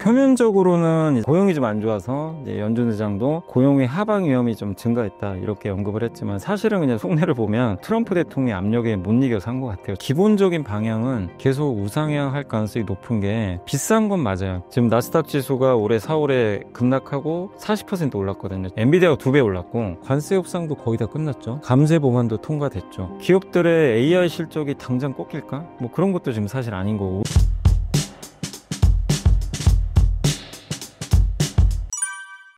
표면적으로는 고용이 좀 안 좋아서 이제 연준 의장도 고용의 하방 위험이 좀 증가했다 이렇게 언급을 했지만, 사실은 그냥 속내를 보면 트럼프 대통령의 압력에 못 이겨서 한 것 같아요. 기본적인 방향은 계속 우상향할 가능성이 높은 게, 비싼 건 맞아요. 지금 나스닥 지수가 올해 4월에 급락하고 40% 올랐거든요. 엔비디아가 2배 올랐고, 관세 협상도 거의 다 끝났죠. 감세 법안도 통과됐죠. 기업들의 AI 실적이 당장 꺾일까? 뭐 그런 것도 지금 사실 아닌 거고.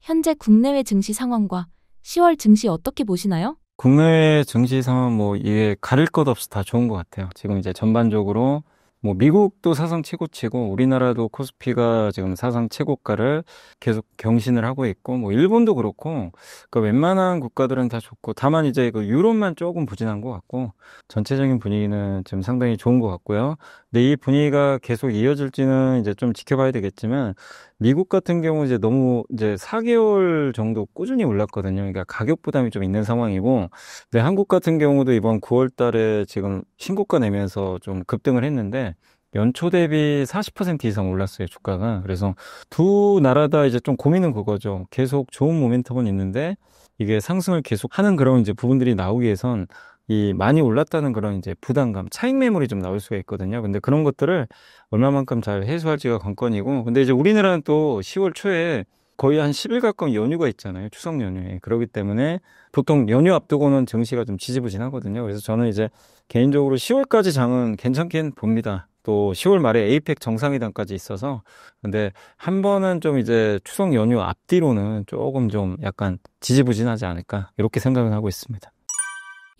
현재 국내외 증시 상황과 10월 증시 어떻게 보시나요? 국내 증시 상황 뭐 이게 가릴 것 없이 다 좋은 것 같아요. 지금 이제 전반적으로 뭐 미국도 사상 최고치고, 우리나라도 코스피가 지금 사상 최고가를 계속 경신을 하고 있고, 뭐 일본도 그렇고, 그 웬만한 국가들은 다 좋고, 다만 이제 그 유럽만 조금 부진한 것 같고, 전체적인 분위기는 지금 상당히 좋은 것 같고요. 근데 이 분위기가 계속 이어질지는 이제 좀 지켜봐야 되겠지만, 미국 같은 경우 이제 너무 이제 4개월 정도 꾸준히 올랐거든요. 그러니까 가격 부담이 좀 있는 상황이고, 네, 한국 같은 경우도 이번 9월 달에 지금 신고가 내면서 좀 급등을 했는데, 연초 대비 40% 이상 올랐어요, 주가가. 그래서 두 나라 다 이제 좀 고민은 그거죠. 계속 좋은 모멘텀은 있는데, 이게 상승을 계속 하는 그런 이제 부분들이 나오기 위해선 이 많이 올랐다는 그런 이제 부담감, 차익 매물이 좀 나올 수가 있거든요. 근데 그런 것들을 얼마만큼 잘 해소할지가 관건이고, 근데 이제 우리나라는 또 10월 초에 거의 한 10일 가까운 연휴가 있잖아요. 추석 연휴에. 그렇기 때문에 보통 연휴 앞두고는 증시가 좀 지지부진하거든요. 그래서 저는 이제 개인적으로 10월까지 장은 괜찮긴 봅니다. 또 10월 말에 에이펙 정상회담까지 있어서. 근데 한 번은 좀 이제 추석 연휴 앞뒤로는 조금 좀 약간 지지부진하지 않을까, 이렇게 생각을 하고 있습니다.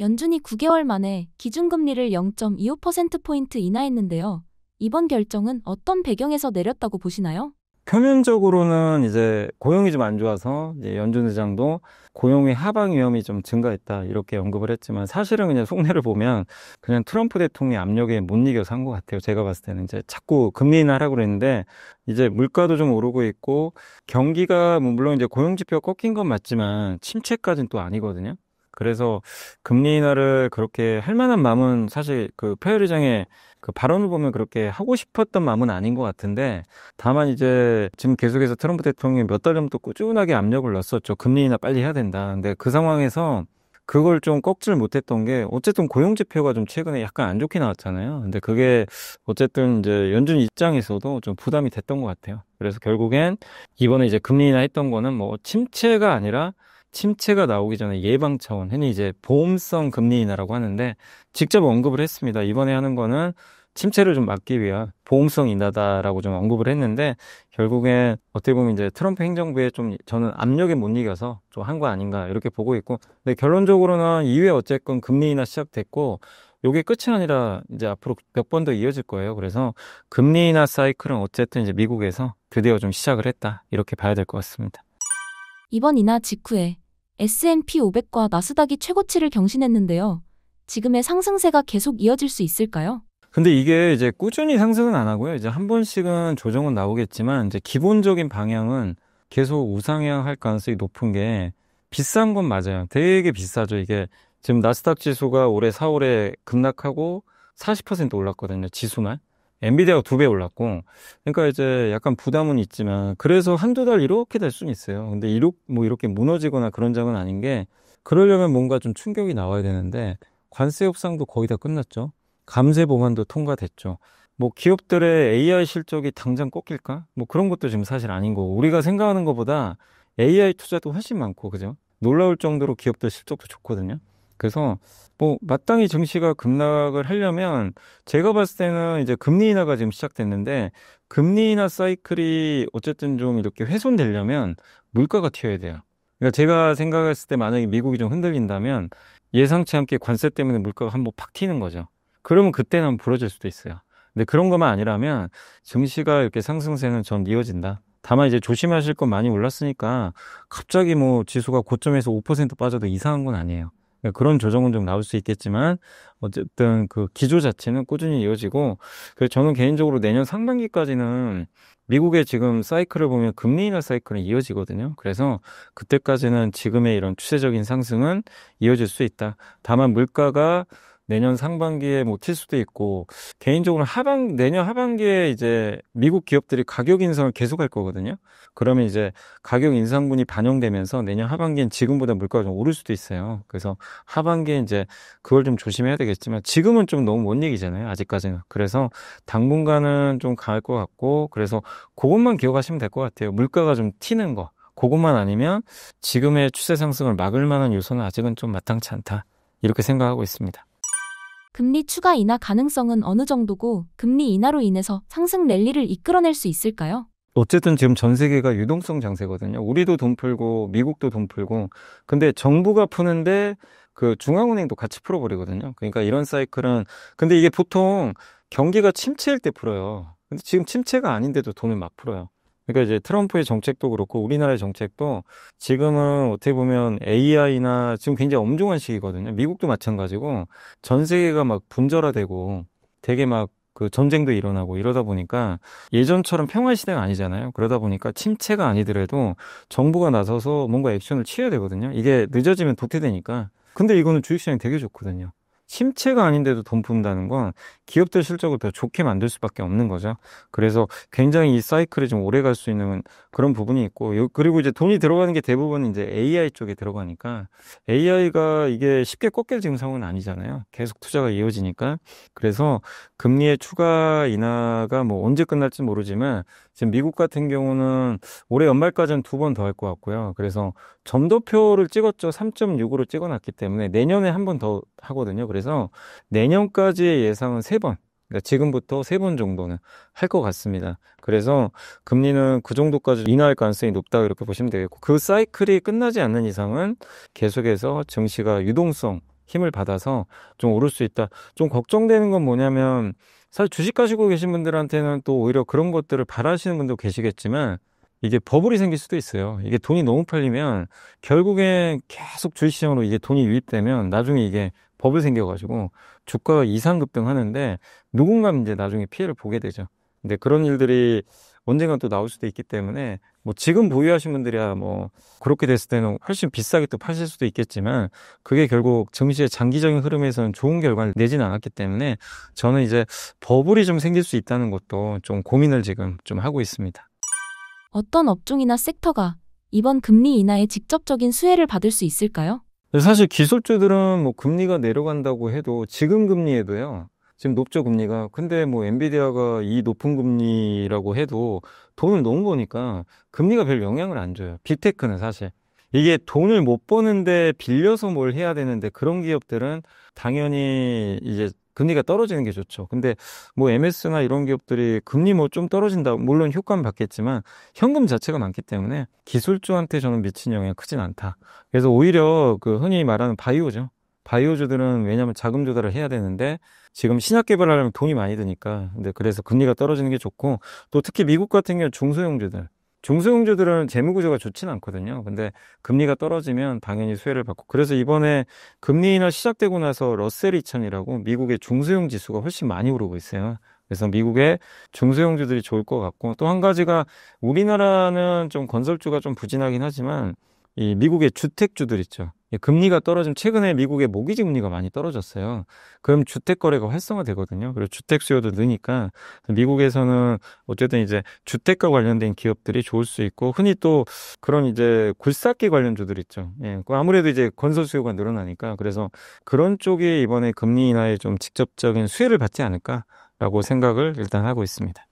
연준이 9개월 만에 기준금리를 0.25%포인트 인하했는데요. 이번 결정은 어떤 배경에서 내렸다고 보시나요? 표면적으로는 이제 고용이 좀 안 좋아서 이제 연준 의장도 고용의 하방 위험이 좀 증가했다 이렇게 언급을 했지만, 사실은 그냥 속내를 보면 그냥 트럼프 대통령의 압력에 못 이겨서 한 것 같아요. 제가 봤을 때는 이제 자꾸 금리 인하하라고 그랬는데, 이제 물가도 좀 오르고 있고, 경기가 뭐 물론 이제 고용 지표가 꺾인 건 맞지만 침체까지는 또 아니거든요. 그래서 금리 인하를 그렇게 할 만한 마음은, 사실 그 파월 의장의 그 발언을 보면 그렇게 하고 싶었던 마음은 아닌 것 같은데, 다만 이제 지금 계속해서 트럼프 대통령이 몇 달 전부터 꾸준하게 압력을 넣었었죠. 금리 인하 빨리 해야 된다. 근데 그 상황에서 그걸 좀 꺾질 못했던 게, 어쨌든 고용 지표가 좀 최근에 약간 안 좋게 나왔잖아요. 근데 그게 어쨌든 이제 연준 입장에서도 좀 부담이 됐던 것 같아요. 그래서 결국엔 이번에 이제 금리 인하 했던 거는 뭐 침체가 아니라, 침체가 나오기 전에 예방 차원, 흔히 이제 보험성 금리 인하라고 하는데, 직접 언급을 했습니다. 이번에 하는 거는 침체를 좀 막기 위한 보험성 인하다라고 좀 언급을 했는데, 결국엔 어떻게 보면 이제 트럼프 행정부에 좀 저는 압력에 못 이겨서 좀 한 거 아닌가 이렇게 보고 있고, 근데 결론적으로는 이후에 어쨌건 금리 인하 시작됐고, 요게 끝이 아니라 이제 앞으로 몇 번 더 이어질 거예요. 그래서 금리 인하 사이클은 어쨌든 이제 미국에서 드디어 좀 시작을 했다 이렇게 봐야 될 것 같습니다. 이번 인하 직후에 S&P 500과 나스닥이 최고치를 경신했는데요. 지금의 상승세가 계속 이어질 수 있을까요? 근데 이게 이제 꾸준히 상승은 안 하고요. 이제 한 번씩은 조정은 나오겠지만, 이제 기본적인 방향은 계속 우상향 할 가능성이 높은 게, 비싼 건 맞아요. 되게 비싸죠. 이게 지금 나스닥 지수가 올해 4월에 급락하고 40% 올랐거든요. 지수만. 엔비디아가 2배 올랐고. 그러니까 이제 약간 부담은 있지만, 그래서 한두 달 이렇게 될 수는 있어요. 근데 이렇게 무너지거나 그런 장은 아닌 게, 그러려면 뭔가 좀 충격이 나와야 되는데, 관세 협상도 거의 다 끝났죠. 감세 법안도 통과됐죠. 뭐 기업들의 AI 실적이 당장 꺾일까? 뭐 그런 것도 지금 사실 아닌 거고, 우리가 생각하는 것보다 AI 투자도 훨씬 많고, 그죠? 놀라울 정도로 기업들 실적도 좋거든요. 그래서 뭐 마땅히 증시가 급락을 하려면, 제가 봤을 때는 이제 금리 인하가 지금 시작됐는데, 금리 인하 사이클이 어쨌든 좀 이렇게 훼손되려면 물가가 튀어야 돼요. 그러니까 제가 생각했을 때, 만약에 미국이 좀 흔들린다면 예상치 않게 관세 때문에 물가가 한번 팍 튀는 거죠. 그러면 그때는 부러질 수도 있어요. 근데 그런 것만 아니라면 증시가 이렇게 상승세는 전 이어진다. 다만 이제 조심하실 건, 많이 올랐으니까 갑자기 뭐 지수가 고점에서 5% 빠져도 이상한 건 아니에요. 그러니까 그런 조정은 좀 나올 수 있겠지만, 어쨌든 그 기조 자체는 꾸준히 이어지고, 그래서 저는 개인적으로 내년 상반기까지는 미국의 지금 사이클을 보면 금리 인하 사이클은 이어지거든요. 그래서 그때까지는 지금의 이런 추세적인 상승은 이어질 수 있다. 다만 물가가 내년 상반기에 뭐 튈 수도 있고, 개인적으로 내년 하반기에 이제 미국 기업들이 가격 인상을 계속할 거거든요. 그러면 이제 가격 인상분이 반영되면서 내년 하반기엔 지금보다 물가가 좀 오를 수도 있어요. 그래서 하반기에 이제 그걸 좀 조심해야 되겠지만, 지금은 좀 너무 먼 얘기잖아요, 아직까지는. 그래서 당분간은 좀 강할 것 같고, 그래서 그것만 기억하시면 될 것 같아요. 물가가 좀 튀는 거. 그것만 아니면 지금의 추세 상승을 막을 만한 요소는 아직은 좀 마땅치 않다. 이렇게 생각하고 있습니다. 금리 추가 인하 가능성은 어느 정도고 금리 인하로 인해서 상승 랠리를 이끌어낼 수 있을까요? 어쨌든 지금 전 세계가 유동성 장세거든요. 우리도 돈 풀고 미국도 돈 풀고. 근데 정부가 푸는데 그 중앙은행도 같이 풀어버리거든요. 그러니까 이런 사이클은, 근데 이게 보통 경기가 침체일 때 풀어요. 근데 지금 침체가 아닌데도 돈을 막 풀어요. 그러니까 이제 트럼프의 정책도 그렇고 우리나라의 정책도 지금은 어떻게 보면 AI나 지금 굉장히 엄중한 시기거든요. 미국도 마찬가지고 전 세계가 막 분절화되고 되게 막 그 전쟁도 일어나고 이러다 보니까 예전처럼 평화 시대가 아니잖아요. 그러다 보니까 침체가 아니더라도 정부가 나서서 뭔가 액션을 취해야 되거든요. 이게 늦어지면 도태되니까. 근데 이거는 주식시장이 되게 좋거든요. 침체가 아닌데도 돈 푼다는 건 기업들 실적을 더 좋게 만들 수밖에 없는 거죠. 그래서 굉장히 이 사이클이 좀 오래 갈 수 있는 그런 부분이 있고, 그리고 이제 돈이 들어가는 게 대부분 이제 AI 쪽에 들어가니까 AI가 이게 쉽게 꺾일 지금 상황은 아니잖아요. 계속 투자가 이어지니까. 그래서 금리의 추가 인하가 뭐 언제 끝날지 모르지만 지금 미국 같은 경우는 올해 연말까지는 2번 더 할 것 같고요. 그래서 점도표를 찍었죠. 3.6으로 찍어놨기 때문에 내년에 한 번 더 하거든요. 그래서 내년까지의 예상은 3번. 그러니까 지금부터 3번 정도는 할 것 같습니다. 그래서 금리는 그 정도까지 인하할 가능성이 높다 이렇게 보시면 되겠고, 그 사이클이 끝나지 않는 이상은 계속해서 증시가 유동성 힘을 받아서 좀 오를 수 있다. 좀 걱정되는 건 뭐냐면, 사실 주식 가지고 계신 분들한테는 또 오히려 그런 것들을 바라시는 분도 계시겠지만, 이게 버블이 생길 수도 있어요. 이게 돈이 너무 팔리면 결국엔 계속 주식시장으로 이게 돈이 유입되면 나중에 이게 버블 생겨가지고 주가가 이상급등하는데 누군가 이제 나중에 피해를 보게 되죠. 근데 그런 일들이 언젠가 또 나올 수도 있기 때문에 뭐 지금 보유하신 분들이야 뭐 그렇게 됐을 때는 훨씬 비싸게 또 파실 수도 있겠지만, 그게 결국 증시의 장기적인 흐름에서는 좋은 결과를 내지는 않았기 때문에 저는 이제 버블이 좀 생길 수 있다는 것도 좀 고민을 지금 좀 하고 있습니다. 어떤 업종이나 섹터가 이번 금리 인하에 직접적인 수혜를 받을 수 있을까요? 사실 기술주들은 뭐 금리가 내려간다고 해도 지금 금리에도요. 지금 높죠, 금리가. 근데 뭐 엔비디아가 이 높은 금리라고 해도 돈을 너무 버니까 금리가 별 영향을 안 줘요. 빅테크는 사실. 이게 돈을 못 버는데 빌려서 뭘 해야 되는데 그런 기업들은 당연히 이제 금리가 떨어지는 게 좋죠. 근데 뭐 MS나 이런 기업들이 금리 뭐 좀 떨어진다. 물론 효과는 받겠지만 현금 자체가 많기 때문에 기술주한테 저는 미친 영향이 크진 않다. 그래서 오히려 그 흔히 말하는 바이오죠. 바이오주들은 왜냐하면 자금 조달을 해야 되는데 지금 신약 개발하려면 돈이 많이 드니까. 근데 그래서 금리가 떨어지는 게 좋고, 또 특히 미국 같은 경우 중소형주들은 재무 구조가 좋지는 않거든요. 근데 금리가 떨어지면 당연히 수혜를 받고, 그래서 이번에 금리 인하 시작되고 나서 러셀 2000이라고 미국의 중소형 지수가 훨씬 많이 오르고 있어요. 그래서 미국의 중소형주들이 좋을 것 같고, 또 한 가지가 우리나라는 좀 건설주가 좀 부진하긴 하지만 이 미국의 주택주들 있죠. 금리가 떨어지면 최근에 미국의 모기지 금리가 많이 떨어졌어요. 그럼 주택 거래가 활성화되거든요. 그리고 주택 수요도 느니까 미국에서는 어쨌든 이제 주택과 관련된 기업들이 좋을 수 있고, 흔히 또 그런 이제 굴삭기 관련주들 있죠. 예, 아무래도 이제 건설 수요가 늘어나니까, 그래서 그런 쪽이 이번에 금리 인하에 좀 직접적인 수혜를 받지 않을까라고 생각을 일단 하고 있습니다.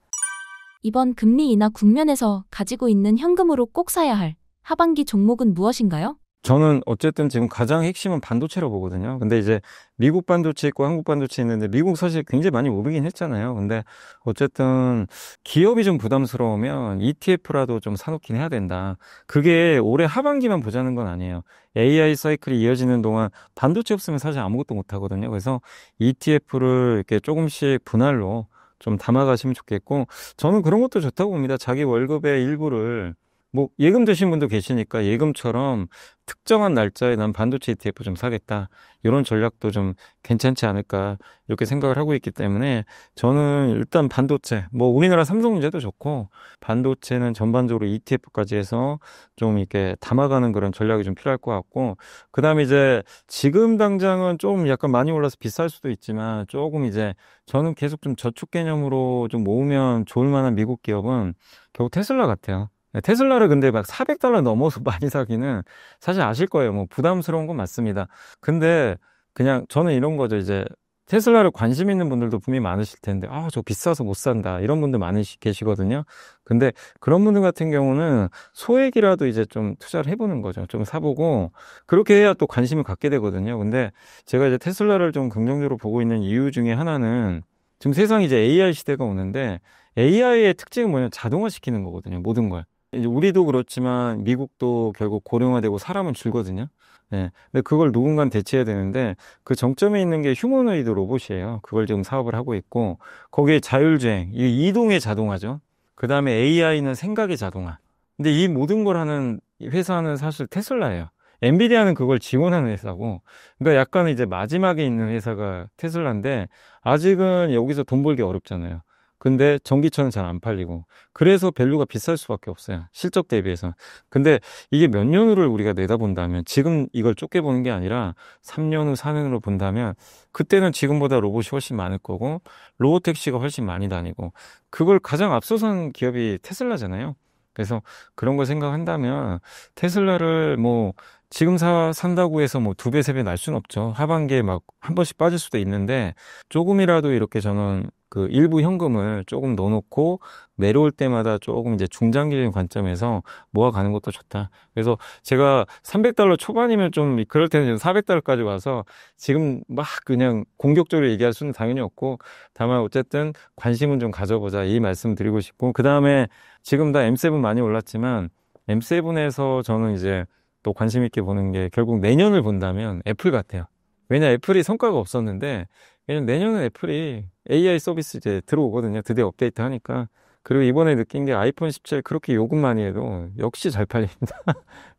이번 금리 인하 국면에서 가지고 있는 현금으로 꼭 사야 할 하반기 종목은 무엇인가요? 저는 어쨌든 지금 가장 핵심은 반도체로 보거든요. 근데 이제 미국 반도체 있고 한국 반도체 있는데, 미국 사실 굉장히 많이 오르긴 했잖아요. 근데 어쨌든 기업이 좀 부담스러우면 ETF라도 좀 사놓긴 해야 된다. 그게 올해 하반기만 보자는 건 아니에요. AI 사이클이 이어지는 동안 반도체 없으면 사실 아무것도 못 하거든요. 그래서 ETF를 이렇게 조금씩 분할로 좀 담아가시면 좋겠고, 저는 그런 것도 좋다고 봅니다. 자기 월급의 일부를 뭐 예금 드신 분도 계시니까 예금처럼 특정한 날짜에 난 반도체 ETF 좀 사겠다. 이런 전략도 좀 괜찮지 않을까 이렇게 생각을 하고 있기 때문에 저는 일단 반도체, 뭐 우리나라 삼성전자도 좋고 반도체는 전반적으로 ETF까지 해서 좀 이렇게 담아가는 그런 전략이 좀 필요할 것 같고 그다음에 이제 지금 당장은 좀 약간 많이 올라서 비쌀 수도 있지만 조금 이제 저는 계속 좀 저축 개념으로 좀 모으면 좋을 만한 미국 기업은 결국 테슬라 같아요. 네, 테슬라를 근데 막 400달러 넘어서 많이 사기는 사실 아실 거예요. 뭐 부담스러운 건 맞습니다. 근데 그냥 저는 이런 거죠. 이제 테슬라를 관심 있는 분들도 분명히 많으실 텐데, 아, 저 비싸서 못 산다. 이런 분들 많이 계시거든요. 근데 그런 분들 같은 경우는 소액이라도 이제 좀 투자를 해보는 거죠. 좀 사보고, 그렇게 해야 또 관심을 갖게 되거든요. 근데 제가 이제 테슬라를 좀 긍정적으로 보고 있는 이유 중에 하나는 지금 세상이 이제 AI 시대가 오는데, AI의 특징은 뭐냐면 자동화 시키는 거거든요. 모든 걸. 이제 우리도 그렇지만 미국도 결국 고령화되고 사람은 줄거든요. 예. 근데 그걸 누군가 대체해야 되는데 그 정점에 있는 게 휴머노이드 로봇이에요. 그걸 지금 사업을 하고 있고 거기에 자율주행, 이 이동의 자동화죠. 그 다음에 AI는 생각의 자동화. 근데 이 모든 걸 하는 회사는 사실 테슬라예요. 엔비디아는 그걸 지원하는 회사고, 그러니까 약간은 이제 마지막에 있는 회사가 테슬라인데, 아직은 여기서 돈 벌기 어렵잖아요. 근데 전기차는 잘 안 팔리고, 그래서 밸류가 비쌀 수밖에 없어요. 실적 대비해서. 근데 이게 몇 년후를 우리가 내다본다면, 지금 이걸 좁게 보는 게 아니라 3년 후, 4년 후로 본다면, 그때는 지금보다 로봇이 훨씬 많을 거고, 로보택시가 훨씬 많이 다니고, 그걸 가장 앞서선 기업이 테슬라잖아요. 그래서 그런 걸 생각한다면, 테슬라를 뭐, 지금 산다고 해서 뭐 2배, 3배 날 수는 없죠. 하반기에 막 한 번씩 빠질 수도 있는데, 조금이라도 이렇게 저는 그 일부 현금을 조금 넣어놓고 내려올 때마다 조금 이제 중장기적인 관점에서 모아가는 것도 좋다. 그래서 제가 300달러 초반이면 좀 그럴 때는 400달러까지 와서 지금 막 그냥 공격적으로 얘기할 수는 당연히 없고 다만 어쨌든 관심은 좀 가져보자 이 말씀 드리고 싶고 그 다음에 지금 다 M7 많이 올랐지만 M7에서 저는 이제 또 관심 있게 보는 게 결국 내년을 본다면 애플 같아요. 왜냐 애플이 성과가 없었는데 왜냐면 내년은 애플이 AI 서비스 이제 들어오거든요. 드디어 업데이트 하니까. 그리고 이번에 느낀 게 아이폰 17 그렇게 요금 많이 해도 역시 잘 팔립니다.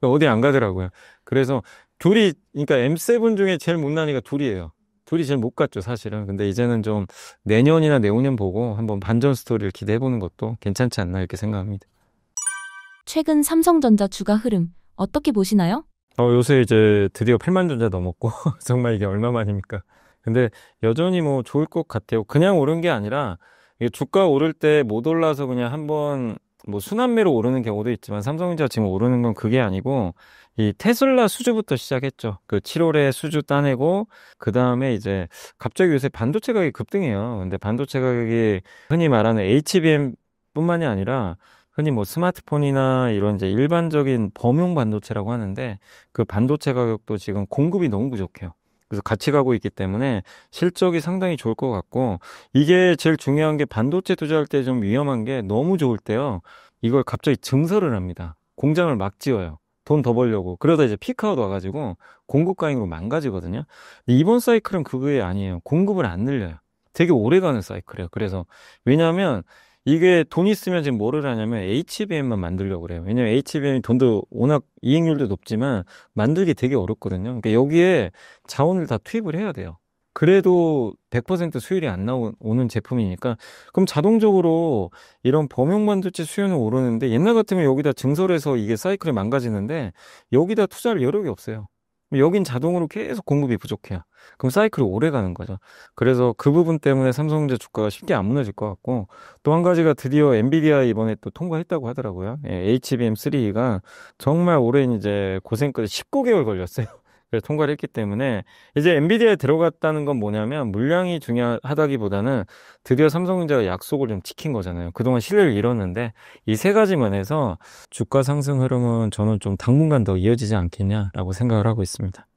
어디 안 가더라고요. 그래서 둘이, 그러니까 M7 중에 제일 못난이가 둘이에요. 둘이 제일 못 갔죠, 사실은. 근데 이제는 좀 내년이나 내후년 보고 한번 반전 스토리를 기대해보는 것도 괜찮지 않나 이렇게 생각합니다. 최근 삼성전자 주가 흐름 어떻게 보시나요? 요새 이제 드디어 8만 전자 넘었고, 정말 이게 얼마만입니까? 근데 여전히 뭐 좋을 것 같아요. 그냥 오른 게 아니라, 이게 주가 오를 때 못 올라서 그냥 한번 뭐 순환매로 오르는 경우도 있지만, 삼성전자 지금 오르는 건 그게 아니고, 이 테슬라 수주부터 시작했죠. 그 7월에 수주 따내고, 그 다음에 이제 갑자기 요새 반도체 가격이 급등해요. 근데 반도체 가격이 흔히 말하는 HBM 뿐만이 아니라, 흔히 뭐 스마트폰이나 이런 이제 일반적인 범용 반도체라고 하는데 그 반도체 가격도 지금 공급이 너무 부족해요. 그래서 같이 가고 있기 때문에 실적이 상당히 좋을 것 같고 이게 제일 중요한 게 반도체 투자할 때 좀 위험한 게 너무 좋을 때요. 이걸 갑자기 증설을 합니다. 공장을 막 지어요. 돈 더 벌려고. 그러다 이제 피크아웃 와가지고 공급 과잉으로 망가지거든요. 이번 사이클은 그게 아니에요. 공급을 안 늘려요. 되게 오래가는 사이클이에요. 그래서 왜냐하면 이게 돈 있으면 지금 뭐를 하냐면 HBM만 만들려고 그래요. 왜냐면 HBM이 돈도 워낙 이익률도 높지만 만들기 되게 어렵거든요. 그러니까 여기에 자원을 다 투입을 해야 돼요. 그래도 100% 수율이 안 나오는 제품이니까 그럼 자동적으로 이런 범용 반도체 수요는 오르는데 옛날 같으면 여기다 증설해서 이게 사이클이 망가지는데 여기다 투자할 여력이 없어요. 여긴 자동으로 계속 공급이 부족해요. 그럼 사이클이 오래 가는 거죠. 그래서 그 부분 때문에 삼성전자 주가가 쉽게 안 무너질 것 같고 또 한 가지가 드디어 엔비디아 이번에 또 통과했다고 하더라고요. HBM3가 정말 오랜 이제 고생 끝에 19개월 걸렸어요. 그래서 통과를 했기 때문에 이제 엔비디아에 들어갔다는 건 뭐냐면 물량이 중요하다기보다는 드디어 삼성전자가 약속을 좀 지킨 거잖아요. 그동안 신뢰를 잃었는데 이 세 가지 면에서 주가 상승 흐름은 저는 좀 당분간 더 이어지지 않겠냐라고 생각을 하고 있습니다.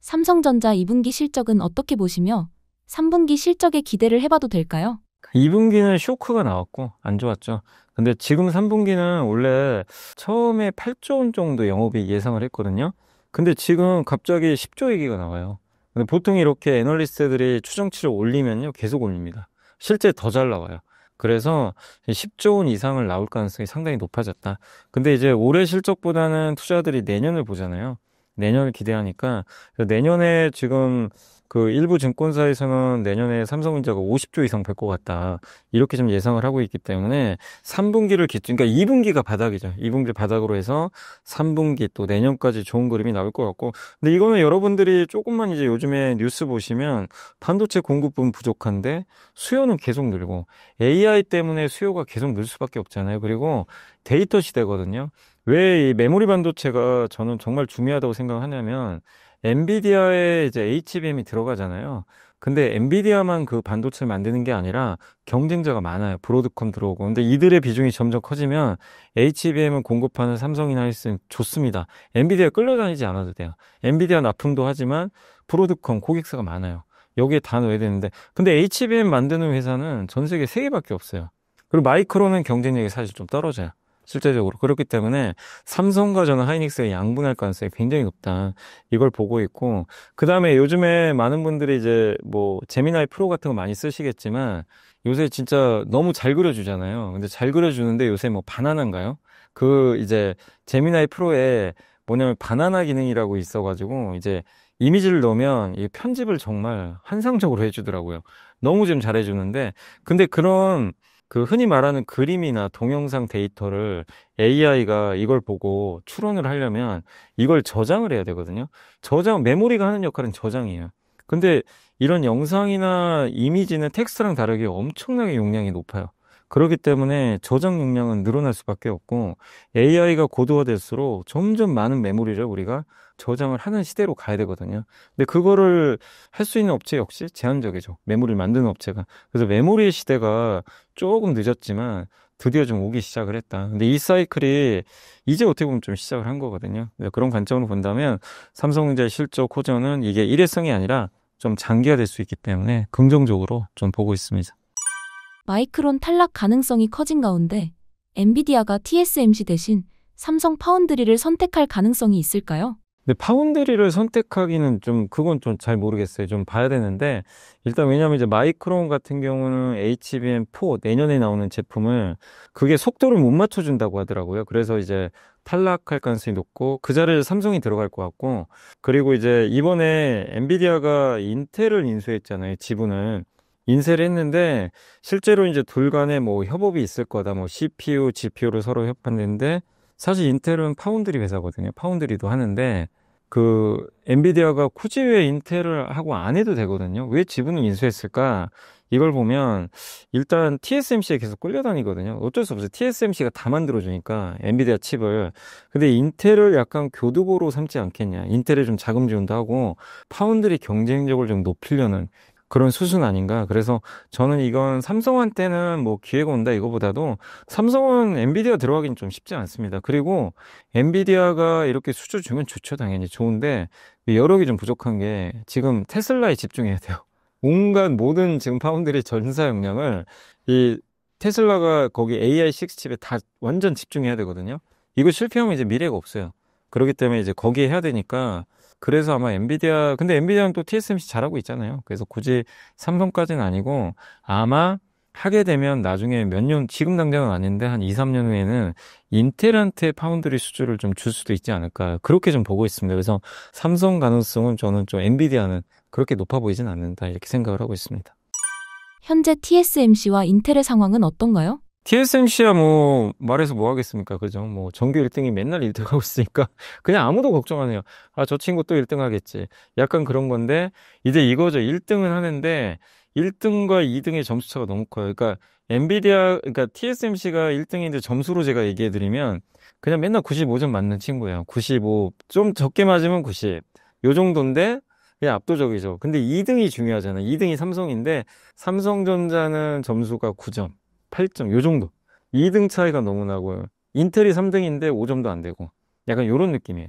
삼성전자 2분기 실적은 어떻게 보시며 3분기 실적에 기대를 해봐도 될까요? 2분기는 쇼크가 나왔고 안 좋았죠. 근데 지금 3분기는 원래 처음에 8조 원 정도 영업이익 예상을 했거든요. 근데 지금 갑자기 10조 얘기가 나와요. 근데 보통 이렇게 애널리스트들이 추정치를 올리면요 계속 올립니다. 실제 더 잘 나와요. 그래서 10조 원 이상을 나올 가능성이 상당히 높아졌다. 근데 이제 올해 실적보다는 투자들이 내년을 보잖아요. 내년을 기대하니까 내년에 지금 그 일부 증권사에서는 내년에 삼성전자가 50조 이상 될 것 같다. 이렇게 좀 예상을 하고 있기 때문에 3분기를 기준, 그러니까 2분기가 바닥이죠. 2분기 바닥으로 해서 3분기 또 내년까지 좋은 그림이 나올 것 같고. 근데 이거는 여러분들이 조금만 이제 요즘에 뉴스 보시면 반도체 공급분 부족한데 수요는 계속 늘고 AI 때문에 수요가 계속 늘 수밖에 없잖아요. 그리고 데이터 시대거든요. 왜 이 메모리 반도체가 저는 정말 중요하다고 생각하냐면 엔비디아에 이제 HBM이 들어가잖아요. 근데 엔비디아만 그 반도체를 만드는 게 아니라 경쟁자가 많아요. 브로드컴 들어오고. 근데 이들의 비중이 점점 커지면 HBM을 공급하는 삼성이나 헬스는 좋습니다. 엔비디아 끌려다니지 않아도 돼요. 엔비디아 납품도 하지만 브로드컴 고객사가 많아요. 여기에 다 넣어야 되는데. 근데 HBM 만드는 회사는 전 세계 3개밖에 없어요. 그리고 마이크론은 경쟁력이 사실 좀 떨어져요. 실제적으로. 그렇기 때문에 삼성과 저는 하이닉스가 양분할 가능성이 굉장히 높다. 이걸 보고 있고, 그 다음에 요즘에 많은 분들이 이제 뭐, 제미나이 프로 같은 거 많이 쓰시겠지만, 요새 진짜 너무 잘 그려주잖아요. 근데 잘 그려주는데 요새 뭐 바나나인가요? 그 이제 제미나이 프로에 뭐냐면 바나나 기능이라고 있어가지고, 이제 이미지를 넣으면 이 편집을 정말 환상적으로 해주더라고요. 너무 좀 잘해주는데, 근데 그런 그 흔히 말하는 그림이나 동영상 데이터를 AI가 이걸 보고 추론을 하려면 이걸 저장을 해야 되거든요. 메모리가 하는 역할은 저장이에요. 근데 이런 영상이나 이미지는 텍스트랑 다르게 엄청나게 용량이 높아요. 그렇기 때문에 저장 용량은 늘어날 수밖에 없고 AI가 고도화될수록 점점 많은 메모리를 우리가 저장을 하는 시대로 가야 되거든요. 근데 그거를 할 수 있는 업체 역시 제한적이죠. 메모리를 만드는 업체가. 그래서 메모리의 시대가 조금 늦었지만 드디어 좀 오기 시작을 했다. 근데 이 사이클이 이제 어떻게 보면 좀 시작을 한 거거든요. 그런 관점으로 본다면 삼성전자의 실적 호전은 이게 일회성이 아니라 좀 장기화될 수 있기 때문에 긍정적으로 좀 보고 있습니다. 마이크론 탈락 가능성이 커진 가운데 엔비디아가 TSMC 대신 삼성 파운드리를 선택할 가능성이 있을까요? 근데 파운드리를 선택하기는 좀 그건 좀 잘 모르겠어요. 좀 봐야 되는데 일단 왜냐면 이제 마이크론 같은 경우는 HBM4 내년에 나오는 제품을 그게 속도를 못 맞춰준다고 하더라고요. 그래서 이제 탈락할 가능성이 높고 그 자리에 삼성이 들어갈 것 같고 그리고 이제 이번에 엔비디아가 인텔을 인수했잖아요. 지분을. 인쇄를 했는데 실제로 이제 둘 간에 뭐 협업이 있을 거다. 뭐 CPU, GPU를 서로 협업했는데 사실 인텔은 파운드리 회사거든요. 파운드리도 하는데 그 엔비디아가 굳이 왜 인텔을 하고 안 해도 되거든요. 왜 지분을 인수했을까? 이걸 보면 일단 TSMC에 계속 끌려다니거든요. 어쩔 수 없어요. TSMC가 다 만들어주니까 엔비디아 칩을. 근데 인텔을 약간 교두보로 삼지 않겠냐. 인텔에 좀 자금 지원도 하고 파운드리 경쟁력을 좀 높이려는 그런 수순 아닌가. 그래서 저는 이건 삼성한테는 뭐 기회가 온다 이거보다도 삼성은 엔비디아 들어가긴 좀 쉽지 않습니다. 그리고 엔비디아가 이렇게 수주 주면 좋죠. 당연히 좋은데 여력이 좀 부족한 게 지금 테슬라에 집중해야 돼요. 온갖 모든 지금 파운드리 전사 역량을 이 테슬라가 거기 AI6 칩에 다 완전 집중해야 되거든요. 이거 실패하면 이제 미래가 없어요. 그렇기 때문에 이제 거기에 해야 되니까 그래서 아마 엔비디아, 근데 엔비디아는 또 TSMC 잘하고 있잖아요. 그래서 굳이 삼성까지는 아니고 아마 하게 되면 나중에 몇 년, 지금 당장은 아닌데 한 2, 3년 후에는 인텔한테 파운드리 수주를 좀 줄 수도 있지 않을까. 그렇게 좀 보고 있습니다. 그래서 삼성 가능성은 저는 좀 엔비디아는 그렇게 높아 보이진 않는다. 이렇게 생각을 하고 있습니다. 현재 TSMC와 인텔의 상황은 어떤가요? TSMC야 뭐 말해서 뭐 하겠습니까? 그죠? 뭐 전교 1등이 맨날 1등 하고 있으니까 그냥 아무도 걱정 안 해요. 아, 저 친구 또 1등 하겠지. 약간 그런 건데 이제 이거죠. 1등은 하는데 1등과 2등의 점수 차가 너무 커요. 그러니까 그러니까 TSMC가 1등인데 점수로 제가 얘기해 드리면 그냥 맨날 95점 맞는 친구예요. 95. 좀 적게 맞으면 90. 요 정도인데 그냥 압도적이죠. 근데 2등이 중요하잖아요. 2등이 삼성인데 삼성전자는 점수가 9점. 8점, 요 정도. 2등 차이가 너무 나고요. 인텔이 3등인데 5점도 안 되고. 약간 요런 느낌이에요.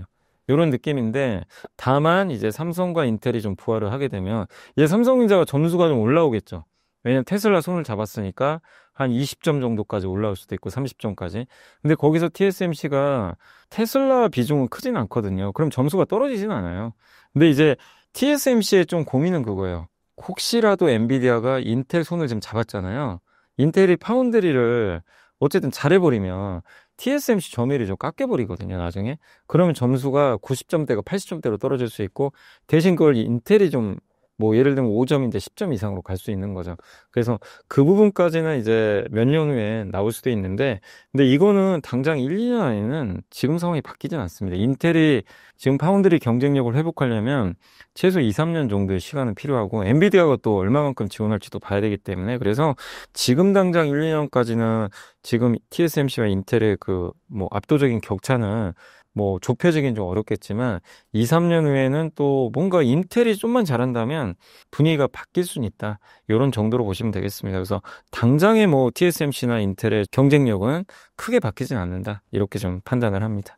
요런 느낌인데, 다만 이제 삼성과 인텔이 좀 부활을 하게 되면, 이제 삼성전자가 점수가 좀 올라오겠죠. 왜냐면 테슬라 손을 잡았으니까 한 20점 정도까지 올라올 수도 있고, 30점까지. 근데 거기서 TSMC가 테슬라 비중은 크진 않거든요. 그럼 점수가 떨어지진 않아요. 근데 이제 TSMC의 좀 고민은 그거예요. 혹시라도 엔비디아가 인텔 손을 지금 잡았잖아요. 인텔이 파운드리를 어쨌든 잘해버리면 TSMC 점유율이 좀 깎여버리거든요, 나중에. 그러면 점수가 90점대가 80점대로 떨어질 수 있고, 대신 그걸 인텔이 좀, 뭐, 예를 들면 5점인데 10점 이상으로 갈 수 있는 거죠. 그래서 그 부분까지는 이제 몇 년 후에 나올 수도 있는데, 근데 이거는 당장 1, 2년 안에는 지금 상황이 바뀌진 않습니다. 인텔이 지금 파운드리 경쟁력을 회복하려면 최소 2, 3년 정도의 시간은 필요하고, 엔비디아가 또 얼마만큼 지원할지도 봐야 되기 때문에, 그래서 지금 당장 1, 2년까지는 지금 TSMC와 인텔의 그 뭐 압도적인 격차는 뭐 좁혀지긴 좀 어렵겠지만 2, 3년 후에는 또 뭔가 인텔이 좀만 잘한다면 분위기가 바뀔 수는 있다. 이런 정도로 보시면 되겠습니다. 그래서 당장의 뭐 TSMC나 인텔의 경쟁력은 크게 바뀌진 않는다. 이렇게 좀 판단을 합니다.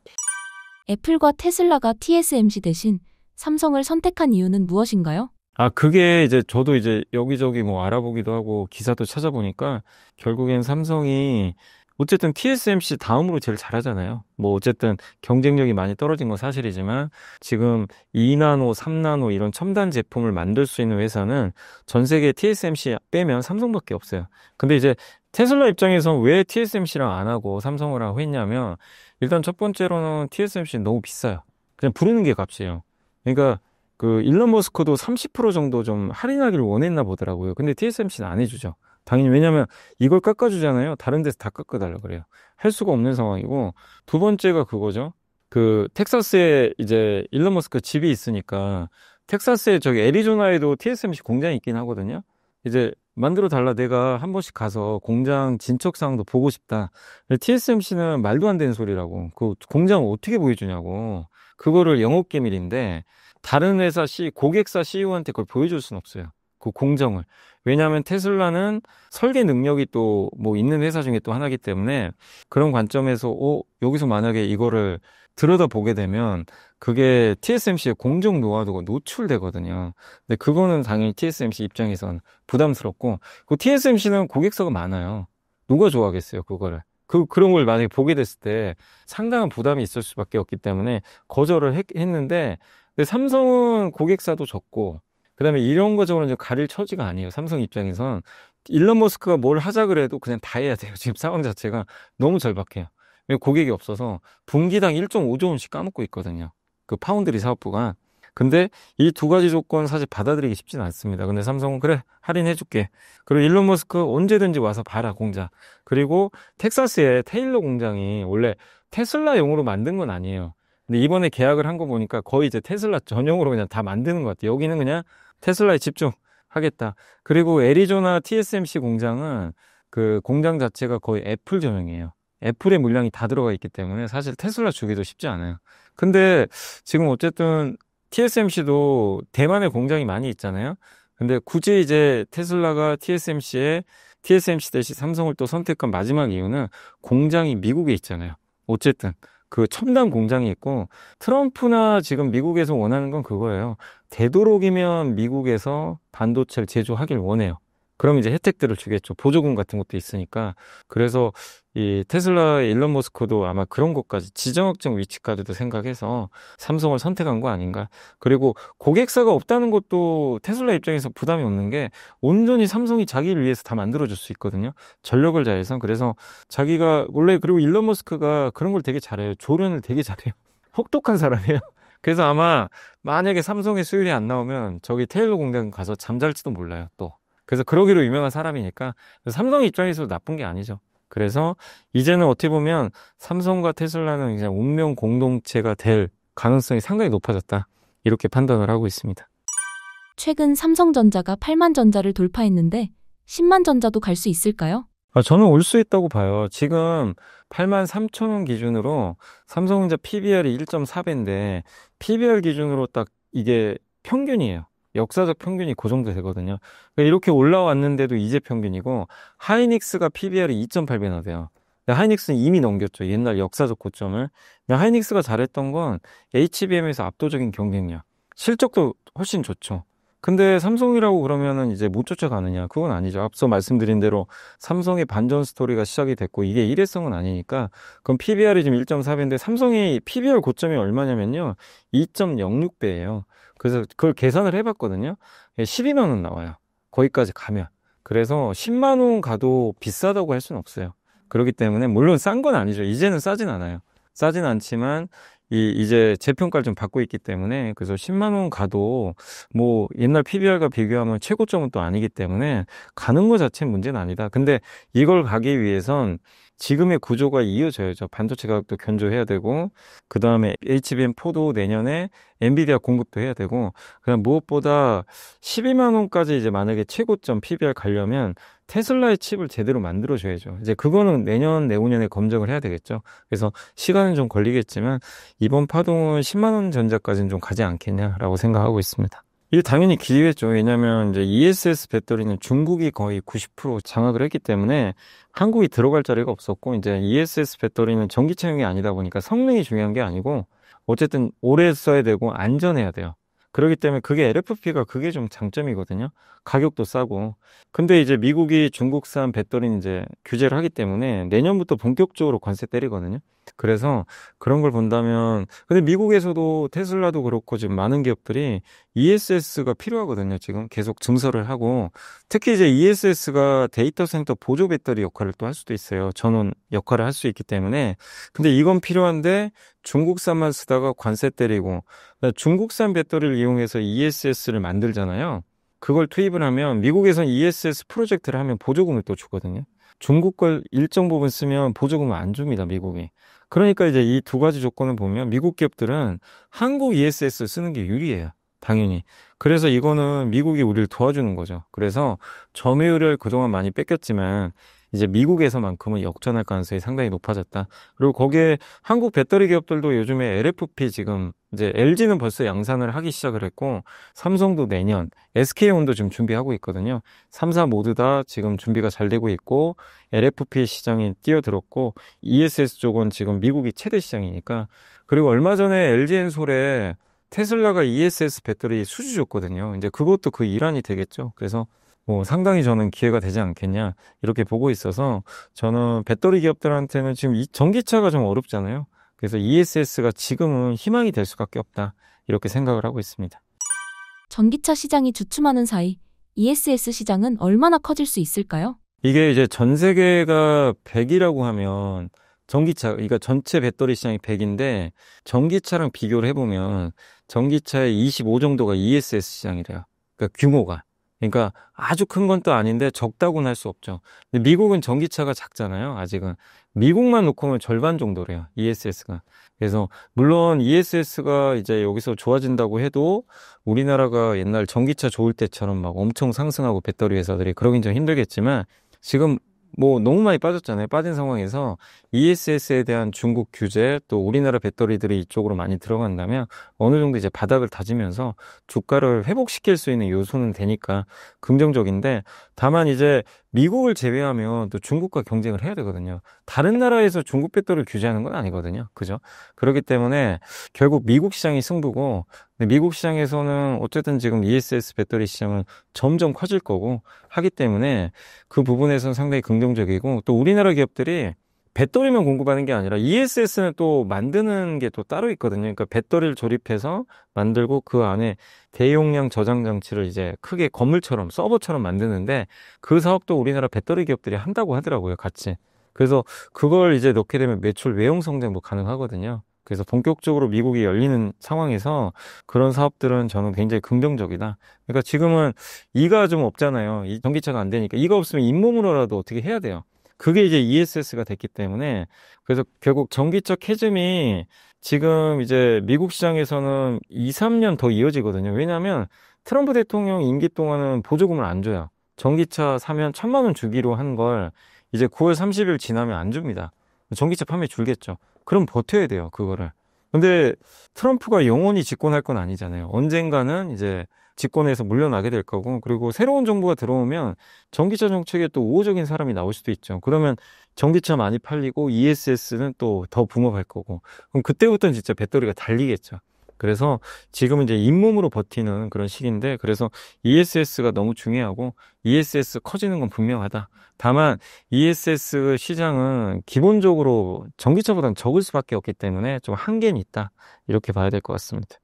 애플과 테슬라가 TSMC 대신 삼성을 선택한 이유는 무엇인가요? 그게 이제 저도 이제 여기저기 뭐 알아보기도 하고 기사도 찾아보니까 결국엔 삼성이 어쨌든 TSMC 다음으로 제일 잘하잖아요. 뭐 어쨌든 경쟁력이 많이 떨어진 건 사실이지만 지금 2나노, 3나노 이런 첨단 제품을 만들 수 있는 회사는 전 세계 TSMC 빼면 삼성밖에 없어요. 근데 이제 테슬라 입장에서 왜 TSMC랑 안 하고 삼성을 하고 했냐면 일단 첫 번째로는 TSMC는 너무 비싸요. 그냥 부르는 게 값이에요. 그러니까 그 일론 머스크도 30% 정도 좀 할인하기를 원했나 보더라고요. 근데 TSMC는 안 해주죠. 당연히 왜냐면 이걸 깎아주잖아요. 다른 데서 다 깎아달라 그래요. 할 수가 없는 상황이고 두 번째가 그거죠. 그 텍사스에 이제 일론 머스크 집이 있으니까 텍사스에 저기 애리조나에도 TSMC 공장이 있긴 하거든요. 이제 만들어 달라 내가 한 번씩 가서 공장 진척 사항도 보고 싶다. TSMC는 말도 안 되는 소리라고. 그 공장을 어떻게 보여주냐고. 그거를 영업기밀인데 다른 회사 고객사 CEO한테 그걸 보여줄 수는 없어요. 그 공정을. 왜냐하면 테슬라는 설계 능력이 또 뭐 있는 회사 중에 또 하나이기 때문에 그런 관점에서 여기서 만약에 이거를 들여다보게 되면 그게 TSMC의 공정 노하우가 노출되거든요. 근데 그거는 당연히 TSMC 입장에선 부담스럽고 그 TSMC는 고객사가 많아요. 누가 좋아하겠어요, 그거를. 그런 걸 만약에 보게 됐을 때 상당한 부담이 있을 수밖에 없기 때문에 거절을 했는데 근데 삼성은 고객사도 적고 그다음에 이런 거저런 가릴 처지가 아니에요. 삼성 입장에선 일론 머스크가 뭘 하자 그래도 그냥 다 해야 돼요. 지금 상황 자체가 너무 절박해요. 왜 고객이 없어서 분기당 1.5조 원씩 까먹고 있거든요. 그 파운드리 사업부가. 근데 이 두 가지 조건 사실 받아들이기 쉽지는 않습니다. 근데 삼성은 그래 할인해줄게. 그리고 일론 머스크 언제든지 와서 봐라 공장. 그리고 텍사스에 테일러 공장이 원래 테슬라용으로 만든 건 아니에요. 근데 이번에 계약을 한 거 보니까 거의 이제 테슬라 전용으로 그냥 다 만드는 것 같아요. 여기는 그냥 테슬라에 집중하겠다. 그리고 애리조나 TSMC 공장은 그 공장 자체가 거의 애플 전용이에요. 애플의 물량이 다 들어가 있기 때문에 사실 테슬라 주기도 쉽지 않아요. 근데 지금 어쨌든 TSMC도 대만에 공장이 많이 있잖아요. 근데 굳이 이제 테슬라가 TSMC 대신 삼성을 또 선택한 마지막 이유는 공장이 미국에 있잖아요. 어쨌든 그 첨단 공장이 있고 트럼프나 지금 미국에서 원하는 건 그거예요. 되도록이면 미국에서 반도체를 제조하길 원해요. 그럼 이제 혜택들을 주겠죠. 보조금 같은 것도 있으니까. 그래서 이 테슬라의 일론 머스크도 아마 그런 것까지 지정학적 위치까지도 생각해서 삼성을 선택한 거 아닌가. 그리고 고객사가 없다는 것도 테슬라 입장에서 부담이 없는 게 온전히 삼성이 자기를 위해서 다 만들어줄 수 있거든요. 전력을 다해서. 그래서 자기가 원래 그리고 일론 머스크가 그런 걸 되게 잘해요. 조련을 되게 잘해요. 혹독한 사람이에요. 그래서 아마 만약에 삼성의 수율이 안 나오면 저기 테일러 공장 가서 잠잘지도 몰라요. 또. 그래서 그러기로 유명한 사람이니까 삼성 입장에서도 나쁜 게 아니죠. 그래서 이제는 어떻게 보면 삼성과 테슬라는 그냥 운명 공동체가 될 가능성이 상당히 높아졌다. 이렇게 판단을 하고 있습니다. 최근 삼성전자가 8만 전자를 돌파했는데 10만 전자도 갈 수 있을까요? 저는 올 수 있다고 봐요. 지금 8만 3천 원 기준으로 삼성전자 PBR이 1.4배인데 PBR 기준으로 딱 이게 평균이에요. 역사적 평균이 그 정도 되거든요. 이렇게 올라왔는데도 이제 평균이고 하이닉스가 PBR이 2.8배나 돼요. 하이닉스는 이미 넘겼죠. 옛날 역사적 고점을. 하이닉스가 잘했던 건 HBM에서 압도적인 경쟁력. 실적도 훨씬 좋죠. 근데 삼성이라고 그러면은 이제 못 쫓아가느냐? 그건 아니죠. 앞서 말씀드린 대로 삼성의 반전 스토리가 시작이 됐고 이게 일회성은 아니니까 그럼 PBR이 지금 1.4배인데 삼성이 PBR 고점이 얼마냐면요. 2.06배예요. 그래서 그걸 계산을 해봤거든요. 12만 원 나와요. 거기까지 가면. 그래서 10만 원 가도 비싸다고 할 수는 없어요. 그렇기 때문에 물론 싼 건 아니죠. 이제는 싸진 않아요. 싸진 않지만 이제 재평가를 좀 받고 있기 때문에 그래서 10만 원 가도 뭐 옛날 PBR과 비교하면 최고점은 또 아니기 때문에 가는 거 자체는 문제는 아니다. 근데 이걸 가기 위해선 지금의 구조가 이어져야죠. 반도체 가격도 견조해야 되고 그 다음에 HBM4도 내년에 엔비디아 공급도 해야 되고 그냥 무엇보다 12만 원까지 이제 만약에 최고점 PBR 가려면 테슬라의 칩을 제대로 만들어줘야죠. 이제 그거는 내년, 내후년에 검증을 해야 되겠죠. 그래서 시간은 좀 걸리겠지만 이번 파동은 10만 원 전자까지는 좀 가지 않겠냐라고 생각하고 있습니다. 이게 당연히 기회겠죠. 왜냐하면 이제 ESS 배터리는 중국이 거의 90% 장악을 했기 때문에 한국이 들어갈 자리가 없었고 이제 ESS 배터리는 전기차용이 아니다 보니까 성능이 중요한 게 아니고 어쨌든 오래 써야 되고 안전해야 돼요. 그렇기 때문에 그게 LFP가 그게 좀 장점이거든요. 가격도 싸고. 근데 이제 미국이 중국산 배터리는 이제 규제를 하기 때문에 내년부터 본격적으로 관세 때리거든요. 그래서 그런 걸 본다면 근데 미국에서도 테슬라도 그렇고 지금 많은 기업들이 ESS가 필요하거든요. 지금 계속 증설을 하고 특히 이제 ESS가 데이터 센터 보조 배터리 역할을 또 할 수도 있어요. 전원 역할을 할 수 있기 때문에 근데 이건 필요한데 중국산만 쓰다가 관세 때리고 중국산 배터리를 이용해서 ESS를 만들잖아요. 그걸 투입을 하면 미국에선 ESS 프로젝트를 하면 보조금을 또 주거든요. 중국 걸 일정 부분 쓰면 보조금을 안 줍니다, 미국이. 그러니까 이제 이 두 가지 조건을 보면 미국 기업들은 한국 ESS 쓰는 게 유리해요. 당연히. 그래서 이거는 미국이 우리를 도와주는 거죠. 그래서 점유율을 그동안 많이 뺏겼지만 이제 미국에서만큼은 역전할 가능성이 상당히 높아졌다. 그리고 거기에 한국 배터리 기업들도 요즘에 LFP 지금 이제 LG는 벌써 양산을 하기 시작을 했고 삼성도 내년, SK온도 지금 준비하고 있거든요. 3사 모두 다 지금 준비가 잘 되고 있고 LFP 시장이 뛰어들었고 ESS 쪽은 지금 미국이 최대 시장이니까 그리고 얼마 전에 LG엔솔에 테슬라가 ESS 배터리 수주 줬거든요. 이제 그것도 그 일환이 되겠죠. 그래서 뭐 상당히 저는 기회가 되지 않겠냐 이렇게 보고 있어서 저는 배터리 기업들한테는 지금 이 전기차가 좀 어렵잖아요. 그래서 ESS가 지금은 희망이 될 수밖에 없다 이렇게 생각을 하고 있습니다. 전기차 시장이 주춤하는 사이 ESS 시장은 얼마나 커질 수 있을까요? 이게 이제 전 세계가 100이라고 하면 전기차, 그러니까 전체 배터리 시장이 100인데 전기차랑 비교를 해보면 전기차의 25 정도가 ESS 시장이래요. 그러니까 규모가. 그러니까 아주 큰 건 또 아닌데 적다고는 할 수 없죠. 근데 미국은 전기차가 작잖아요. 아직은. 미국만 놓고 보면 절반 정도래요. ESS가. 그래서 물론 ESS가 이제 여기서 좋아진다고 해도 우리나라가 옛날 전기차 좋을 때처럼 막 엄청 상승하고 배터리 회사들이 그러긴 좀 힘들겠지만 지금 뭐 너무 많이 빠졌잖아요. 빠진 상황에서 ESS에 대한 중국 규제 또 우리나라 배터리들이 이쪽으로 많이 들어간다면 어느 정도 이제 바닥을 다지면서 주가를 회복시킬 수 있는 요소는 되니까 긍정적인데 다만 이제 미국을 제외하면 또 중국과 경쟁을 해야 되거든요. 다른 나라에서 중국 배터리를 규제하는 건 아니거든요. 그죠? 그렇기 때문에 결국 미국 시장이 승부고 근데 미국 시장에서는 어쨌든 지금 ESS 배터리 시장은 점점 커질 거고 하기 때문에 그 부분에서는 상당히 긍정적이고 또 우리나라 기업들이 배터리만 공급하는 게 아니라 ESS는 또 만드는 게 또 따로 있거든요. 그러니까 배터리를 조립해서 만들고 그 안에 대용량 저장 장치를 이제 크게 건물처럼 서버처럼 만드는데 그 사업도 우리나라 배터리 기업들이 한다고 하더라고요. 같이. 그래서 그걸 이제 넣게 되면 매출 외형 성장도 가능하거든요. 그래서 본격적으로 미국이 열리는 상황에서 그런 사업들은 저는 굉장히 긍정적이다. 그러니까 지금은 이가 좀 없잖아요. 이 전기차가 안 되니까. 이가 없으면 잇몸으로라도 어떻게 해야 돼요. 그게 이제 ESS가 됐기 때문에 그래서 결국 전기차 캐즘이 지금 이제 미국 시장에서는 2, 3년 더 이어지거든요. 왜냐하면 트럼프 대통령 임기 동안은 보조금을 안 줘요. 전기차 사면 1,000만 원 주기로 한 걸 이제 9월 30일 지나면 안 줍니다. 전기차 판매 줄겠죠. 그럼 버텨야 돼요, 그거를. 근데 트럼프가 영원히 집권할 건 아니잖아요. 언젠가는 이제 집권에서 물러나게 될 거고, 그리고 새로운 정부가 들어오면 전기차 정책에 또 우호적인 사람이 나올 수도 있죠. 그러면 전기차 많이 팔리고 ESS는 또 더 붐업할 거고, 그럼 그때부터는 진짜 배터리가 달리겠죠. 그래서 지금은 이제 잇몸으로 버티는 그런 시기인데, 그래서 ESS가 너무 중요하고, ESS 커지는 건 분명하다. 다만, ESS 시장은 기본적으로 전기차보다는 적을 수밖에 없기 때문에 좀 한계는 있다. 이렇게 봐야 될 것 같습니다.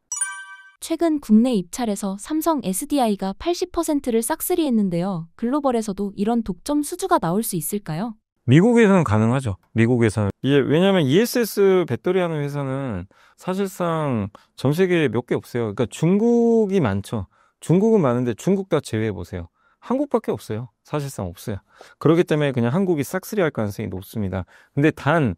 최근 국내 입찰에서 삼성 SDI가 80%를 싹쓸이했는데요. 글로벌에서도 이런 독점 수주가 나올 수 있을까요? 미국에서는 가능하죠. 미국에서는. 이게 왜냐면 ESS 배터리 하는 회사는 사실상 전 세계에 몇 개 없어요. 그러니까 중국이 많죠. 중국은 많은데 중국 다 제외해 보세요. 한국밖에 없어요. 사실상 없어요. 그렇기 때문에 그냥 한국이 싹쓸이 할 가능성이 높습니다. 근데 다른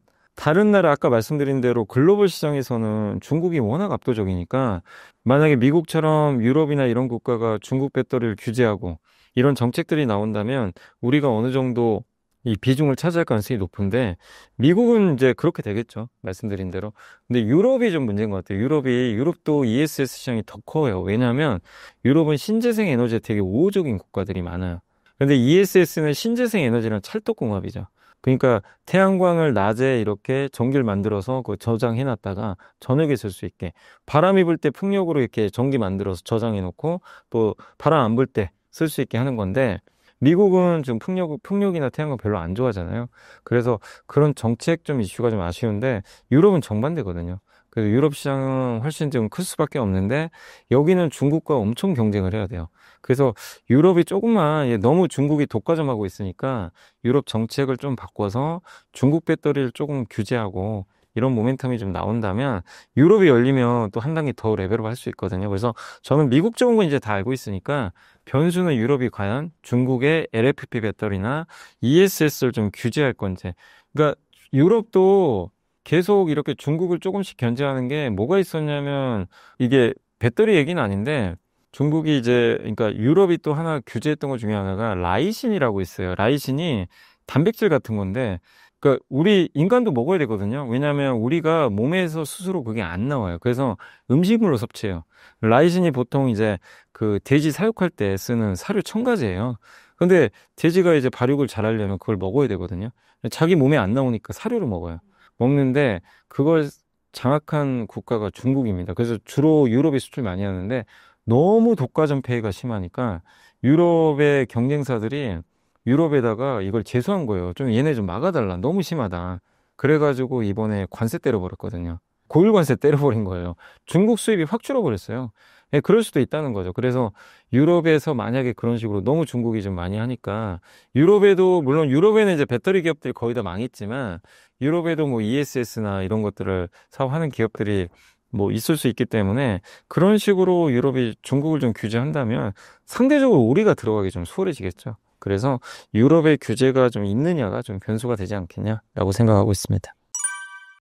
나라 아까 말씀드린 대로 글로벌 시장에서는 중국이 워낙 압도적이니까 만약에 미국처럼 유럽이나 이런 국가가 중국 배터리를 규제하고 이런 정책들이 나온다면 우리가 어느 정도 이 비중을 차지할 가능성이 높은데 미국은 이제 그렇게 되겠죠. 말씀드린 대로. 근데 유럽이 좀 문제인 것 같아요. 유럽도 ESS 시장이 더 커요. 왜냐하면 유럽은 신재생 에너지에 되게 우호적인 국가들이 많아요. 근데 ESS는 신재생 에너지랑 찰떡궁합이죠. 그러니까 태양광을 낮에 이렇게 전기를 만들어서 그 저장해 놨다가 저녁에 쓸 수 있게 바람이 불 때 풍력으로 이렇게 전기 만들어서 저장해 놓고 또 바람 안 불 때 쓸 수 있게 하는 건데 미국은 지금 풍력이나 태양광 별로 안 좋아하잖아요. 그래서 그런 정책 좀 이슈가 좀 아쉬운데 유럽은 정반대거든요. 그래서 유럽 시장은 훨씬 좀 클 수밖에 없는데 여기는 중국과 엄청 경쟁을 해야 돼요. 그래서 유럽이 조금만 너무 중국이 독과점하고 있으니까 유럽 정책을 좀 바꿔서 중국 배터리를 조금 규제하고 이런 모멘텀이 좀 나온다면 유럽이 열리면 또 한 단계 더 레벨업 할 수 있거든요. 그래서 저는 미국 쪽은 이제 다 알고 있으니까 변수는 유럽이 과연 중국의 LFP 배터리나 ESS를 좀 규제할 건지. 그러니까 유럽도 계속 이렇게 중국을 조금씩 견제하는 게 뭐가 있었냐면 이게 배터리 얘기는 아닌데 중국이 이제 그러니까 유럽이 또 하나 규제했던 것 중에 하나가 라이신이라고 있어요. 라이신이 단백질 같은 건데 그러니까 우리 인간도 먹어야 되거든요. 왜냐하면 우리가 몸에서 스스로 그게 안 나와요. 그래서 음식물로 섭취해요. 라이신이 보통 이제 그 돼지 사육할 때 쓰는 사료 첨가제예요. 근데 돼지가 이제 발육을 잘 하려면 그걸 먹어야 되거든요. 자기 몸에 안 나오니까 사료를 먹어요. 먹는데 그걸 장악한 국가가 중국입니다. 그래서 주로 유럽에 수출 많이 하는데 너무 독과점 폐해가 심하니까 유럽의 경쟁사들이 유럽에다가 이걸 제소한 거예요. 좀 얘네 좀 막아달라. 너무 심하다. 그래가지고 이번에 관세 때려버렸거든요. 고율 관세 때려버린 거예요. 중국 수입이 확 줄어버렸어요. 예, 그럴 수도 있다는 거죠. 그래서 유럽에서 만약에 그런 식으로 너무 중국이 좀 많이 하니까 유럽에도 물론 유럽에는 이제 배터리 기업들이 거의 다 망했지만 유럽에도 뭐 ESS나 이런 것들을 사업하는 기업들이 뭐 있을 수 있기 때문에 그런 식으로 유럽이 중국을 좀 규제한다면 상대적으로 우리가 들어가기 좀 수월해지겠죠. 그래서 유럽의 규제가 좀 있느냐가 좀 변수가 되지 않겠냐라고 생각하고 있습니다.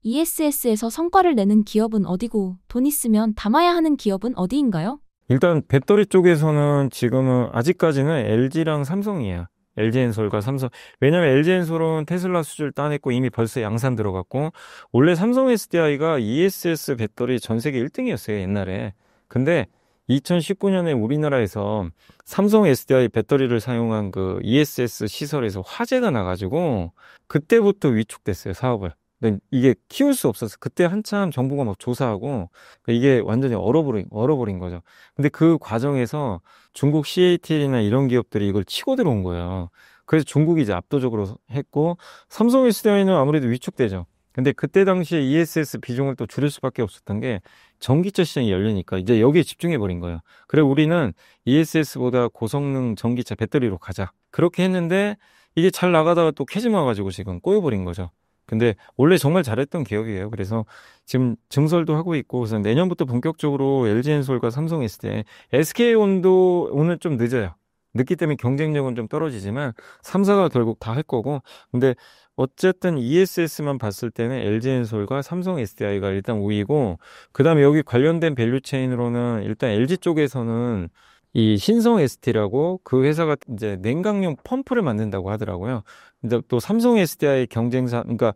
ESS에서 성과를 내는 기업은 어디고 돈 있으면 담아야 하는 기업은 어디인가요? 일단 배터리 쪽에서는 지금은 아직까지는 LG랑 삼성이에요. LG엔솔과 삼성. 왜냐면 LG엔솔은 테슬라 수주를 따냈고 이미 벌써 양산 들어갔고 원래 삼성 SDI가 ESS 배터리 전 세계 1등이었어요, 옛날에. 근데 2019년에 우리나라에서 삼성 SDI 배터리를 사용한 그 ESS 시설에서 화재가 나가지고 그때부터 위축됐어요, 사업을. 근데 이게 키울 수 없어서 그때 한참 정부가 막 조사하고 이게 완전히 얼어버린 거죠. 근데 그 과정에서 중국 CATL이나 이런 기업들이 이걸 치고 들어온 거예요. 그래서 중국이 이제 압도적으로 했고 삼성 SDI는 아무래도 위축되죠. 근데 그때 당시에 ESS 비중을 또 줄일 수밖에 없었던 게 전기차 시장이 열리니까 이제 여기에 집중해 버린 거예요. 그래 우리는 ESS보다 고성능 전기차 배터리로 가자. 그렇게 했는데 이게 잘 나가다가 또 캐즘 와가지고 지금 꼬여버린 거죠. 근데 원래 정말 잘했던 기업이에요. 그래서 지금 증설도 하고 있고 그래서 내년부터 본격적으로 LG엔솔과 삼성 SDI, SK온도 오늘 좀 늦어요. 늦기 때문에 경쟁력은 좀 떨어지지만 3사가 결국 다 할 거고 근데 어쨌든 ESS만 봤을 때는 LG엔솔과 삼성 SDI가 일단 우위고 그다음에 여기 관련된 밸류체인으로는 일단 LG 쪽에서는 이 신성 ST라고 그 회사가 이제 냉각용 펌프를 만든다고 하더라고요. 근데 또 삼성 SDI 경쟁사, 그러니까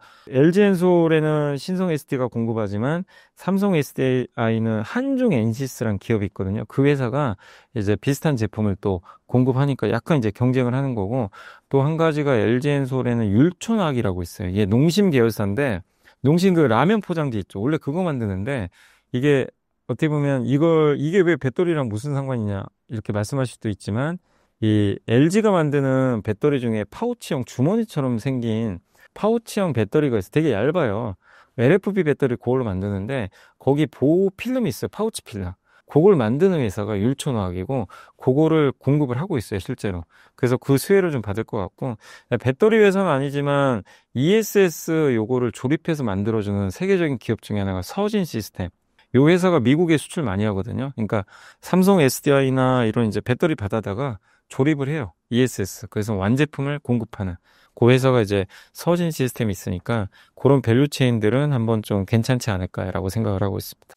LG엔솔에는 신성 SD가 공급하지만 삼성 SDI는 한중 엔시스라는 기업이 있거든요. 그 회사가 이제 비슷한 제품을 또 공급하니까 약간 이제 경쟁을 하는 거고 또 한 가지가 LG엔솔에는 율촌학이라고 있어요. 이게 농심 계열사인데 농심 그 라면 포장지 있죠. 원래 그거 만드는데 이게 어떻게 보면 이게 왜 배터리랑 무슨 상관이냐 이렇게 말씀하실 수도 있지만 이 LG가 만드는 배터리 중에 파우치형 주머니처럼 생긴 파우치형 배터리가 있어요. 되게 얇아요. LFP 배터리 그걸로 만드는데 거기 보호 필름이 있어요. 파우치 필름. 그걸 만드는 회사가 율촌화학이고 그거를 공급을 하고 있어요, 실제로. 그래서 그 수혜를 좀 받을 것 같고, 배터리 회사는 아니지만 ESS 요거를 조립해서 만들어주는 세계적인 기업 중에 하나가 서진 시스템. 요 회사가 미국에 수출 많이 하거든요. 그러니까 삼성 SDI나 이런 이제 배터리 받아다가 조립을 해요. ESS. 그래서 완제품을 공급하는. 그 회사가 이제 서진 시스템이 있으니까 그런 밸류 체인들은 한번 좀 괜찮지 않을까라고 생각을 하고 있습니다.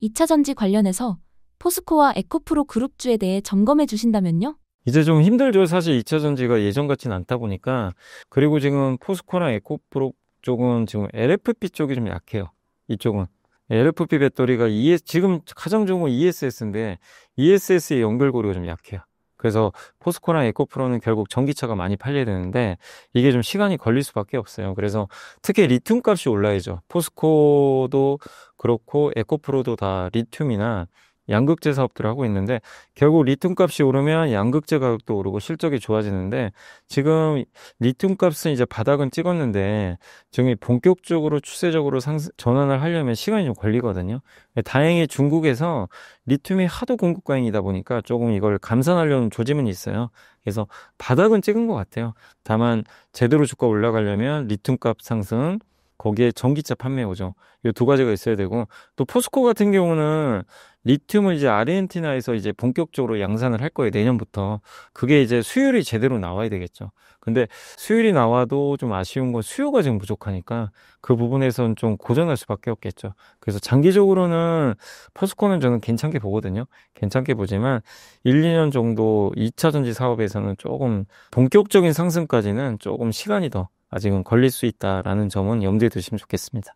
2차 전지 관련해서 포스코와 에코프로 그룹주에 대해 점검해 주신다면요? 이제 좀 힘들죠. 사실 2차 전지가 예전 같진 않다 보니까. 그리고 지금 포스코나 에코프로 쪽은 지금 LFP 쪽이 좀 약해요. 이쪽은. LFP 배터리가 지금 가장 좋은 건 ESS인데 ESS의 연결고리가 좀 약해요. 그래서 포스코나 에코프로는 결국 전기차가 많이 팔려야 되는데 이게 좀 시간이 걸릴 수밖에 없어요. 그래서 특히 리튬 값이 올라야죠. 포스코도 그렇고 에코프로도 다 리튬이나 양극재 사업들을 하고 있는데 결국 리튬 값이 오르면 양극재 가격도 오르고 실적이 좋아지는데 지금 리튬 값은 이제 바닥은 찍었는데 지금 본격적으로 추세적으로 전환을 하려면 시간이 좀 걸리거든요. 다행히 중국에서 리튬이 하도 공급 과잉이다 보니까 조금 이걸 감산하려는 조짐은 있어요. 그래서 바닥은 찍은 것 같아요. 다만 제대로 주가 올라가려면 리튬 값 상승, 거기에 전기차 판매 오죠. 이 두 가지가 있어야 되고 또 포스코 같은 경우는 리튬을 이제 아르헨티나에서 이제 본격적으로 양산을 할 거예요. 내년부터. 그게 이제 수율이 제대로 나와야 되겠죠. 근데 수율이 나와도 좀 아쉬운 건 수요가 지금 부족하니까 그 부분에서는 좀 고전할 수밖에 없겠죠. 그래서 장기적으로는 포스코는 저는 괜찮게 보거든요. 괜찮게 보지만 1, 2년 정도 2차 전지 사업에서는 조금 본격적인 상승까지는 조금 시간이 더 아직은 걸릴 수 있다라는 점은 염두에 두시면 좋겠습니다.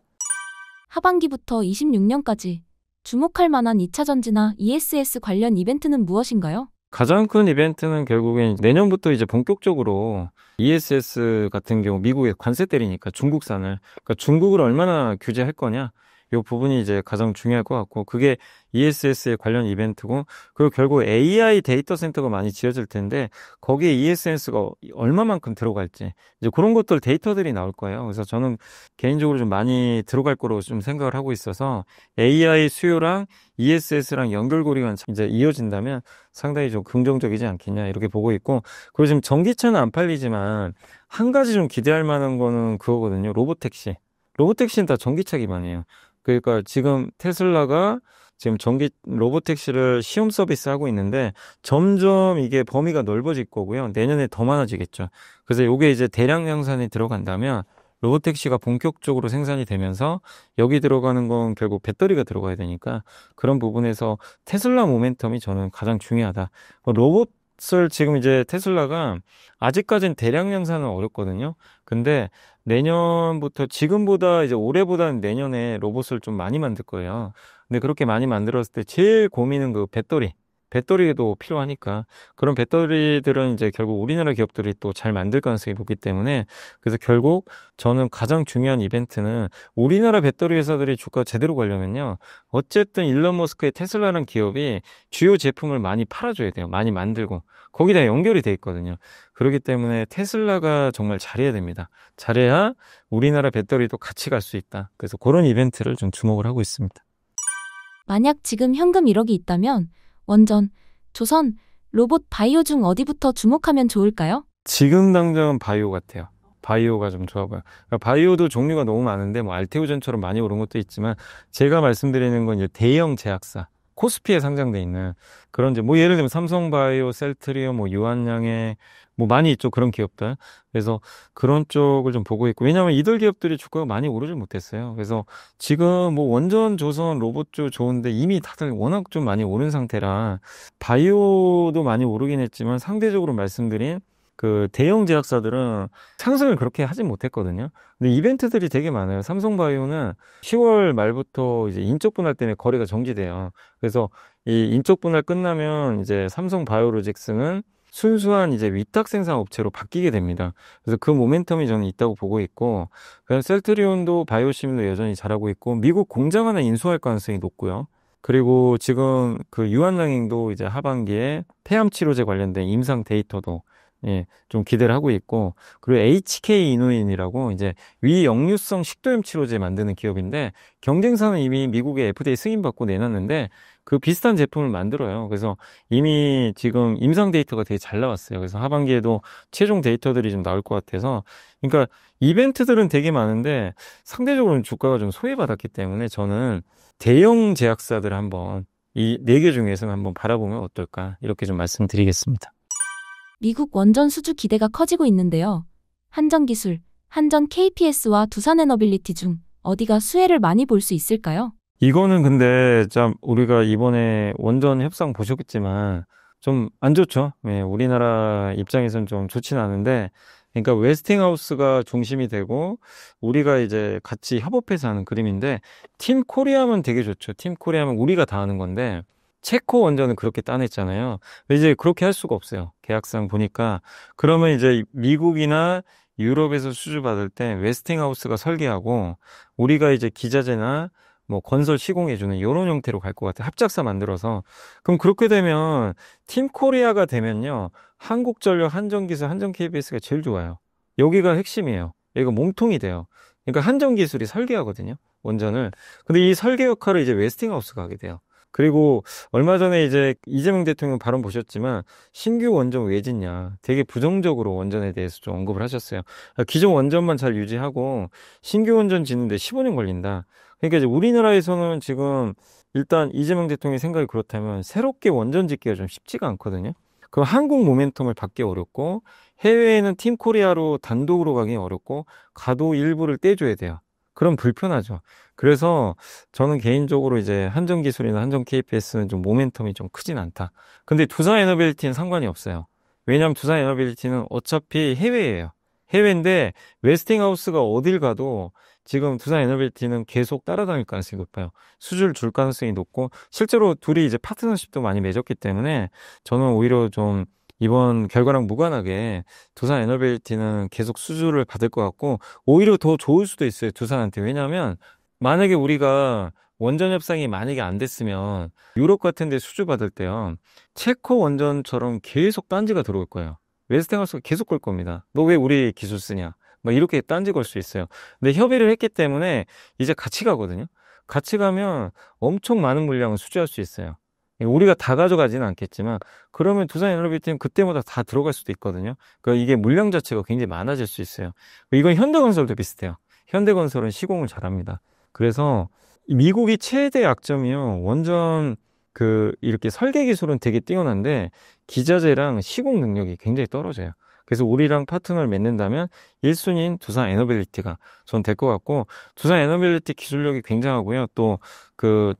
하반기부터 26년까지 주목할 만한 2차 전지나 ESS 관련 이벤트는 무엇인가요? 가장 큰 이벤트는 결국엔 내년부터 이제 본격적으로 ESS 같은 경우 미국에 관세 때리니까 중국산을, 그러니까 중국을 얼마나 규제할 거냐, 이 부분이 이제 가장 중요할 것 같고, 그게 ESS의 관련 이벤트고, 그리고 결국 AI 데이터 센터가 많이 지어질 텐데, 거기에 ESS가 얼마만큼 들어갈지, 이제 그런 것들 데이터들이 나올 거예요. 그래서 저는 개인적으로 좀 많이 들어갈 거로 좀 생각을 하고 있어서, AI 수요랑 ESS랑 연결고리가 이제 이어진다면 상당히 좀 긍정적이지 않겠냐, 이렇게 보고 있고, 그리고 지금 전기차는 안 팔리지만, 한 가지 좀 기대할 만한 거는 그거거든요. 로보택시. 로보택시는 다 전기차 기반이에요. 그러니까 지금 테슬라가 지금 로보택시를 시험 서비스 하고 있는데 점점 이게 범위가 넓어질 거고요. 내년에 더 많아지겠죠. 그래서 이게 이제 대량量산이 들어간다면 로보택시가 본격적으로 생산이 되면서 여기 들어가는 건 결국 배터리가 들어가야 되니까 그런 부분에서 테슬라 모멘텀이 저는 가장 중요하다. 로봇을 지금 이제 테슬라가 아직까지는 대량量산은 어렵거든요. 근데 내년부터 지금보다 이제 올해보다는 내년에 로봇을 좀 많이 만들 거예요. 근데 그렇게 많이 만들었을 때 제일 고민은 그 배터리도 필요하니까 그런 배터리들은 이제 결국 우리나라 기업들이 또 잘 만들 가능성이 높기 때문에 그래서 결국 저는 가장 중요한 이벤트는 우리나라 배터리 회사들이 주가 제대로 가려면요. 어쨌든 일론 머스크의 테슬라라는 기업이 주요 제품을 많이 팔아줘야 돼요. 많이 만들고 거기다 연결이 돼 있거든요. 그렇기 때문에 테슬라가 정말 잘해야 됩니다. 잘해야 우리나라 배터리도 같이 갈 수 있다. 그래서 그런 이벤트를 좀 주목을 하고 있습니다. 만약 지금 현금 1억이 있다면 원전, 조선, 로봇, 바이오 중 어디부터 주목하면 좋을까요? 지금 당장은 바이오 같아요. 바이오가 좀 좋아 보여요. 그러니까 바이오도 종류가 너무 많은데 뭐 알테오젠처럼 많이 오른 것도 있지만 제가 말씀드리는 건 이제 대형 제약사 코스피에 상장돼 있는 그런 이제 뭐 예를 들면 삼성바이오, 셀트리온, 뭐 유한양행 뭐 많이 있죠. 그런 기업들. 그래서 그런 쪽을 좀 보고 있고 왜냐하면 이들 기업들이 주가가 많이 오르질 못했어요. 그래서 지금 뭐 원전, 조선, 로봇주 좋은데 이미 다들 워낙 좀 많이 오른 상태라 바이오도 많이 오르긴 했지만 상대적으로 말씀드린 그 대형 제약사들은 상승을 그렇게 하진 못했거든요. 근데 이벤트들이 되게 많아요. 삼성바이오는 10월 말부터 이제 인적 분할 때문에 거래가 정지돼요. 그래서 이 인적 분할 끝나면 이제 삼성바이오로직스는 순수한 이제 위탁 생산 업체로 바뀌게 됩니다. 그래서 그 모멘텀이 저는 있다고 보고 있고, 그다음 셀트리온도 바이오시민도 여전히 잘하고 있고, 미국 공장 하나 인수할 가능성이 높고요. 그리고 지금 그 유한양행도 이제 하반기에 폐암 치료제 관련된 임상 데이터도 좀 기대를 하고 있고, 그리고 HK 이노인이라고 이제 위역류성 식도염 치료제 만드는 기업인데, 경쟁사는 이미 미국의 FDA 승인받고 내놨는데, 그 비슷한 제품을 만들어요. 그래서 이미 지금 임상 데이터가 되게 잘 나왔어요. 그래서 하반기에도 최종 데이터들이 좀 나올 것 같아서, 그러니까 이벤트들은 되게 많은데 상대적으로는 주가가 좀 소외받았기 때문에 저는 대형 제약사들 한번 이 네 개 중에서 한번 바라보면 어떨까 이렇게 좀 말씀드리겠습니다. 미국 원전 수주 기대가 커지고 있는데요. 한전기술, 한전 KPS와 두산에너빌리티 중 어디가 수혜를 많이 볼 수 있을까요? 이거는 근데 참 우리가 이번에 원전 협상 보셨겠지만 좀 안 좋죠. 네, 우리나라 입장에서는 좀 좋지는 않은데, 그러니까 웨스팅하우스가 중심이 되고 우리가 이제 같이 협업해서 하는 그림인데, 팀 코리아면 되게 좋죠. 팀 코리아면 우리가 다 하는 건데 체코 원전은 그렇게 따냈잖아요. 근데 이제 그렇게 할 수가 없어요. 계약상 보니까. 그러면 이제 미국이나 유럽에서 수주 받을 때 웨스팅하우스가 설계하고 우리가 이제 기자재나 뭐 건설 시공해주는 이런 형태로 갈 것 같아요. 합작사 만들어서. 그럼 그렇게 되면 팀 코리아가 되면요, 한국전력, 한전기술, 한전 KBS가 제일 좋아요. 여기가 핵심이에요. 여기가 몸통이 돼요. 그러니까 한전기술이 설계하거든요, 원전을. 근데 이 설계 역할을 이제 웨스팅하우스가 하게 돼요. 그리고 얼마 전에 이제 이재명 대통령 발언 보셨지만 신규 원전 왜 짓냐, 되게 부정적으로 원전에 대해서 좀 언급을 하셨어요. 기존 원전만 잘 유지하고 신규 원전 짓는데 15년 걸린다. 그러니까 이제 우리나라에서는 지금 일단 이재명 대통령의 생각이 그렇다면 새롭게 원전 짓기가 좀 쉽지가 않거든요. 그럼 한국 모멘텀을 받기 어렵고 해외에는 팀 코리아로 단독으로 가기 어렵고 가도 일부를 떼줘야 돼요. 그럼 불편하죠. 그래서 저는 개인적으로 이제 한전기술이나 한전 KPS는 좀 모멘텀이 좀 크진 않다. 근데 두산에너빌리티는 상관이 없어요. 왜냐하면 두산에너빌리티는 어차피 해외예요. 해외인데 웨스팅하우스가 어딜 가도 지금 두산에너빌리티는 계속 따라다닐 가능성이 높아요. 수주를 줄 가능성이 높고 실제로 둘이 이제 파트너십도 많이 맺었기 때문에 저는 오히려 좀 이번 결과랑 무관하게 두산에너빌리티는 계속 수주를 받을 것 같고 오히려 더 좋을 수도 있어요, 두산한테. 왜냐하면 만약에 우리가 원전 협상이 만약에 안 됐으면 유럽 같은 데 수주 받을 때요, 체코 원전처럼 계속 딴지가 들어올 거예요. 웨스팅하우스가 계속 걸 겁니다. 너 왜 우리 기술 쓰냐? 막 이렇게 딴지 걸 수 있어요. 근데 협의를 했기 때문에 이제 같이 가거든요. 같이 가면 엄청 많은 물량을 수주할 수 있어요. 우리가 다 가져가지는 않겠지만 그러면 두산에너빌리티는 그때마다 다 들어갈 수도 있거든요. 그러니까 이게 물량 자체가 굉장히 많아질 수 있어요. 이건 현대건설도 비슷해요. 현대건설은 시공을 잘합니다. 그래서 미국이 최대 약점이요, 원전 이렇게 설계 기술은 되게 뛰어난데 기자재랑 시공 능력이 굉장히 떨어져요. 그래서 우리랑 파트너를 맺는다면 1순위인 두산 에너빌리티가 전 될 것 같고, 두산 에너빌리티 기술력이 굉장하고요. 또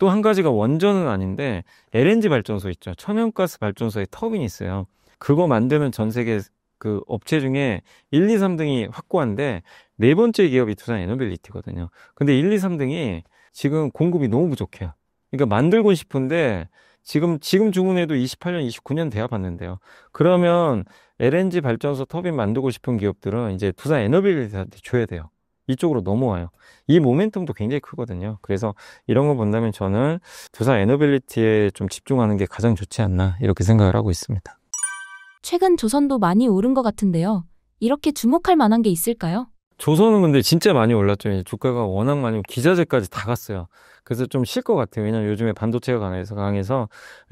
한 가지가 원전은 아닌데 LNG 발전소 있죠. 천연가스 발전소에 터빈이 있어요. 그거 만드는 전 세계 그 업체 중에 1, 2, 3등이 확고한데 네 번째 기업이 두산 에너빌리티거든요. 근데 1, 2, 3등이 지금 공급이 너무 부족해요. 그러니까 만들고 싶은데 지금 주문해도 28년, 29년 돼야 받는데요. 그러면 LNG 발전소 터빈 만들고 싶은 기업들은 이제 두산 에너빌리티한테 줘야 돼요. 이쪽으로 넘어와요. 이 모멘텀도 굉장히 크거든요. 그래서 이런 거 본다면 저는 두산 에너빌리티에 좀 집중하는 게 가장 좋지 않나 이렇게 생각을 하고 있습니다. 최근 조선도 많이 오른 것 같은데요. 이렇게 주목할 만한 게 있을까요? 조선은 근데 진짜 많이 올랐죠. 이제 주가가 워낙 많이 기자재까지 다 갔어요. 그래서 좀 쉴 것 같아요. 왜냐면 요즘에 반도체가 강해서.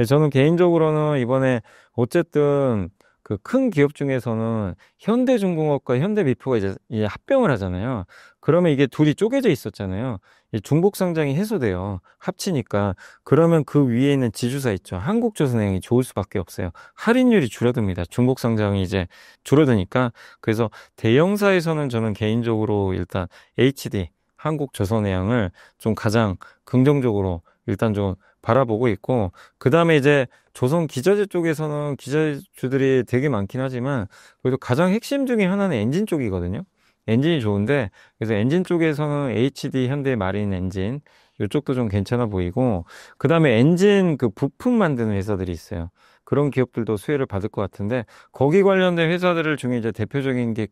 저는 개인적으로는 이번에 어쨌든 그 큰 기업 중에서는 현대중공업과 현대미포가 이제 합병을 하잖아요. 그러면 이게 둘이 쪼개져 있었잖아요. 이 중복 상장이 해소돼요. 합치니까. 그러면 그 위에 있는 지주사 있죠. 한국조선해양이 좋을 수밖에 없어요. 할인율이 줄어듭니다. 중복 상장이 이제 줄어드니까. 그래서 대형사에서는 저는 개인적으로 일단 HD, 한국조선해양을 좀 가장 긍정적으로 일단 좀 바라보고 있고, 그 다음에 이제 조선 기자재 쪽에서는 기자주들이 되게 많긴 하지만 그래도 가장 핵심 중에 하나는 엔진 쪽이거든요. 엔진이 좋은데, 그래서 엔진 쪽에서는 HD 현대 마린 엔진 이쪽도 좀 괜찮아 보이고, 그 다음에 엔진 그 부품 만드는 회사들이 있어요. 그런 기업들도 수혜를 받을 것 같은데, 거기 관련된 회사들 중에 이제 대표적인 게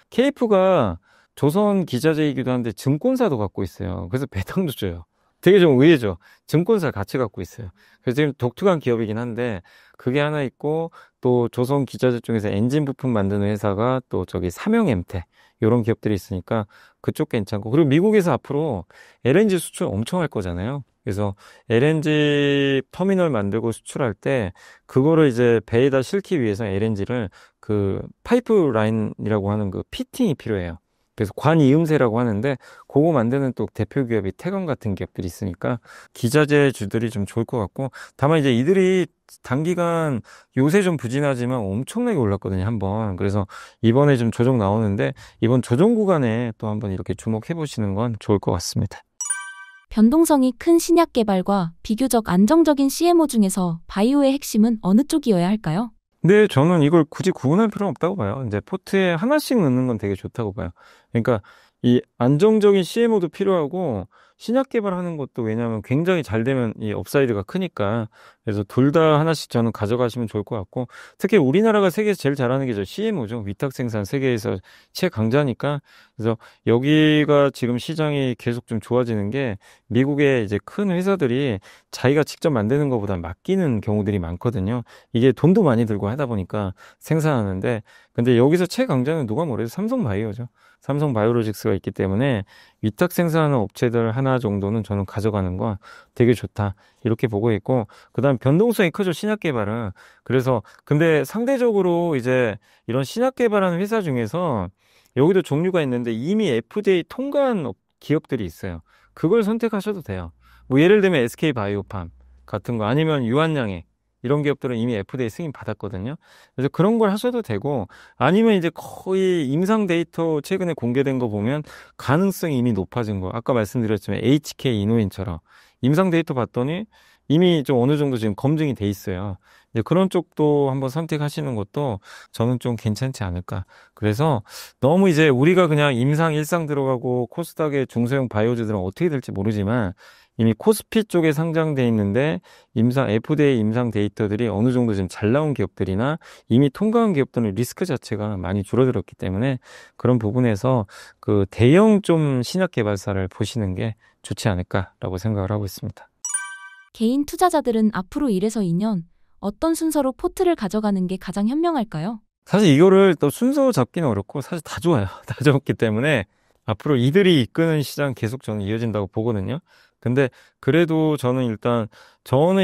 케이프가 조선 기자재이기도 한데 증권사도 갖고 있어요. 그래서 배당도 줘요. 되게 좀 의외죠. 증권사를 같이 갖고 있어요. 그래서 지금 독특한 기업이긴 한데 그게 하나 있고 또 조선 기자재 쪽에서 엔진 부품 만드는 회사가 또 저기 삼형엠텍 이런 기업들이 있으니까 그쪽 괜찮고 그리고 미국에서 앞으로 LNG 수출 엄청 할 거잖아요. 그래서 LNG 터미널 만들고 수출할 때 그거를 이제 배에다 싣기 위해서 LNG를 그 파이프라인이라고 하는 그 피팅이 필요해요. 그래서 관이음새라고 하는데 그거 만드는 또 대표 기업이 태건 같은 기업들이 있으니까 기자재주들이 좀 좋을 것 같고 다만 이제 이들이 단기간 요새 좀 부진하지만 엄청나게 올랐거든요, 한번. 그래서 이번에 좀 조정 나오는데 이번 조정 구간에 또 한번 이렇게 주목해 보시는 건 좋을 것 같습니다. 변동성이 큰 신약 개발과 비교적 안정적인 CMO 중에서 바이오의 핵심은 어느 쪽이어야 할까요? 근데 저는 이걸 굳이 구분할 필요는 없다고 봐요. 이제 포트에 하나씩 넣는 건 되게 좋다고 봐요. 그러니까 이 안정적인 CMO도 필요하고 신약 개발하는 것도 왜냐하면 굉장히 잘 되면 이 업사이드가 크니까 그래서 둘 다 하나씩 저는 가져가시면 좋을 것 같고 특히 우리나라가 세계에서 제일 잘하는 게 저 CMO죠. 위탁 생산 세계에서 최강자니까 그래서 여기가 지금 시장이 계속 좀 좋아지는 게 미국의 이제 큰 회사들이 자기가 직접 만드는 것보다 맡기는 경우들이 많거든요. 이게 돈도 많이 들고 하다 보니까 생산하는데 근데 여기서 최강자는 누가 뭐래도 삼성바이오죠. 삼성바이오로직스가 있기 때문에 위탁 생산하는 업체들 하나 정도는 저는 가져가는 건 되게 좋다. 이렇게 보고 있고, 그 다음 변동성이 크죠, 신약 개발은. 그래서, 근데 상대적으로 이제 이런 신약 개발하는 회사 중에서 여기도 종류가 있는데 이미 FDA 통과한 기업들이 있어요. 그걸 선택하셔도 돼요. 뭐 예를 들면 SK바이오팜 같은 거 아니면 유한양액 이런 기업들은 이미 FDA 승인 받았거든요. 그래서 그런 걸 하셔도 되고 아니면 이제 거의 임상 데이터 최근에 공개된 거 보면 가능성이 이미 높아진 거. 아까 말씀드렸지만 HK 이노인처럼 임상 데이터 봤더니 이미 좀 어느 정도 지금 검증이 돼 있어요. 이제 그런 쪽도 한번 선택하시는 것도 저는 좀 괜찮지 않을까. 그래서 너무 이제 우리가 그냥 임상 일상 들어가고 코스닥의 중소형 바이오주들은 어떻게 될지 모르지만 이미 코스피 쪽에 상장돼 있는데 FDA 임상 데이터들이 어느 정도 지금 잘 나온 기업들이나 이미 통과한 기업들은 리스크 자체가 많이 줄어들었기 때문에 그런 부분에서 그 대형 좀 신약 개발사를 보시는 게 좋지 않을까라고 생각을 하고 있습니다. 개인 투자자들은 앞으로 1에서 2년 어떤 순서로 포트를 가져가는 게 가장 현명할까요? 사실 이거를 또 순서 잡기는 어렵고 사실 다 좋아요. 다 좋기 때문에 앞으로 이들이 이끄는 시장 계속 저는 이어진다고 보거든요. 근데 그래도 저는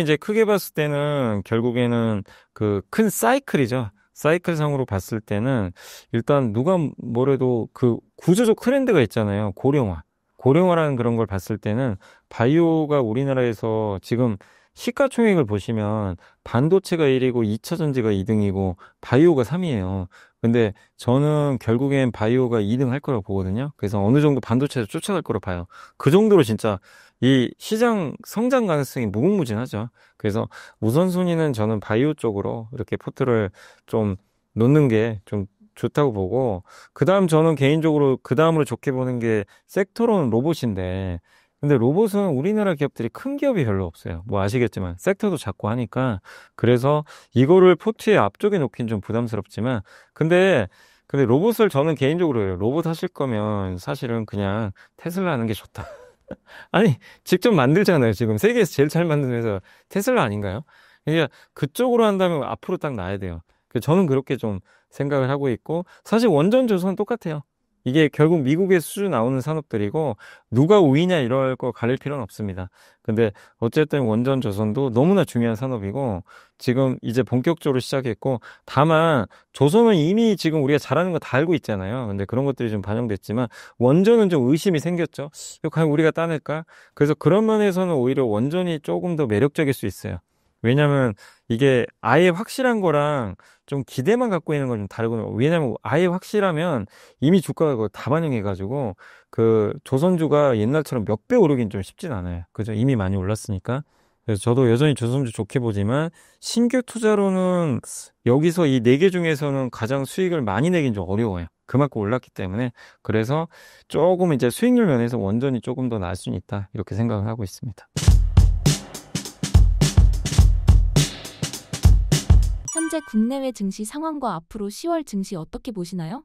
이제 크게 봤을 때는 결국에는 그 큰 사이클이죠. 사이클상으로 봤을 때는 일단 누가 뭐래도 그 구조적 트렌드가 있잖아요. 고령화라는 그런 걸 봤을 때는 바이오가 우리나라에서 지금 시가총액을 보시면 반도체가 1위고 2차 전지가 2등이고 바이오가 3위예요. 근데 저는 결국엔 바이오가 2등 할 거라고 보거든요. 그래서 어느 정도 반도체에서 쫓아갈 거라고 봐요. 그 정도로 진짜 이 시장 성장 가능성이 무궁무진하죠. 그래서 우선순위는 저는 바이오 쪽으로 이렇게 포트를 좀 놓는 게 좀 좋다고 보고, 그 다음 저는 개인적으로 그 다음으로 좋게 보는 게 섹터로는 로봇인데, 근데 로봇은 우리나라 기업들이 큰 기업이 별로 없어요. 뭐 아시겠지만 섹터도 작고 하니까 그래서 이거를 포트의 앞쪽에 놓긴 좀 부담스럽지만 근데 로봇을 저는 개인적으로 해요. 로봇 하실 거면 사실은 그냥 테슬라 하는 게 좋다. 아니 직접 만들잖아요. 지금 세계에서 제일 잘 만드는 회사 테슬라 아닌가요? 그러니까 그쪽으로 한다면 앞으로 딱 나야 돼요. 저는 그렇게 좀 생각을 하고 있고 사실 원전 조선 똑같아요. 이게 결국 미국의 수주 나오는 산업들이고 누가 우위냐 이럴 거 가릴 필요는 없습니다. 근데 어쨌든 원전 조선도 너무나 중요한 산업이고 지금 이제 본격적으로 시작했고 다만 조선은 이미 지금 우리가 잘하는 거 다 알고 있잖아요. 근데 그런 것들이 좀 반영됐지만 원전은 좀 의심이 생겼죠. 이거 과연 우리가 따낼까? 그래서 그런 면에서는 오히려 원전이 조금 더 매력적일 수 있어요. 왜냐면 이게 아예 확실한 거랑 좀 기대만 갖고 있는 건 좀 다르거든요. 왜냐면 아예 확실하면 이미 주가가 그거 다 반영해가지고 그 조선주가 옛날처럼 몇 배 오르긴 좀 쉽진 않아요. 그죠? 이미 많이 올랐으니까. 그래서 저도 여전히 조선주 좋게 보지만 신규 투자로는 여기서 이 네 개 중에서는 가장 수익을 많이 내긴 좀 어려워요. 그만큼 올랐기 때문에. 그래서 조금 이제 수익률 면에서 원전이 조금 더 나을 수는 있다. 이렇게 생각을 하고 있습니다. 현재 국내외 증시 상황과 앞으로 10월 증시 어떻게 보시나요?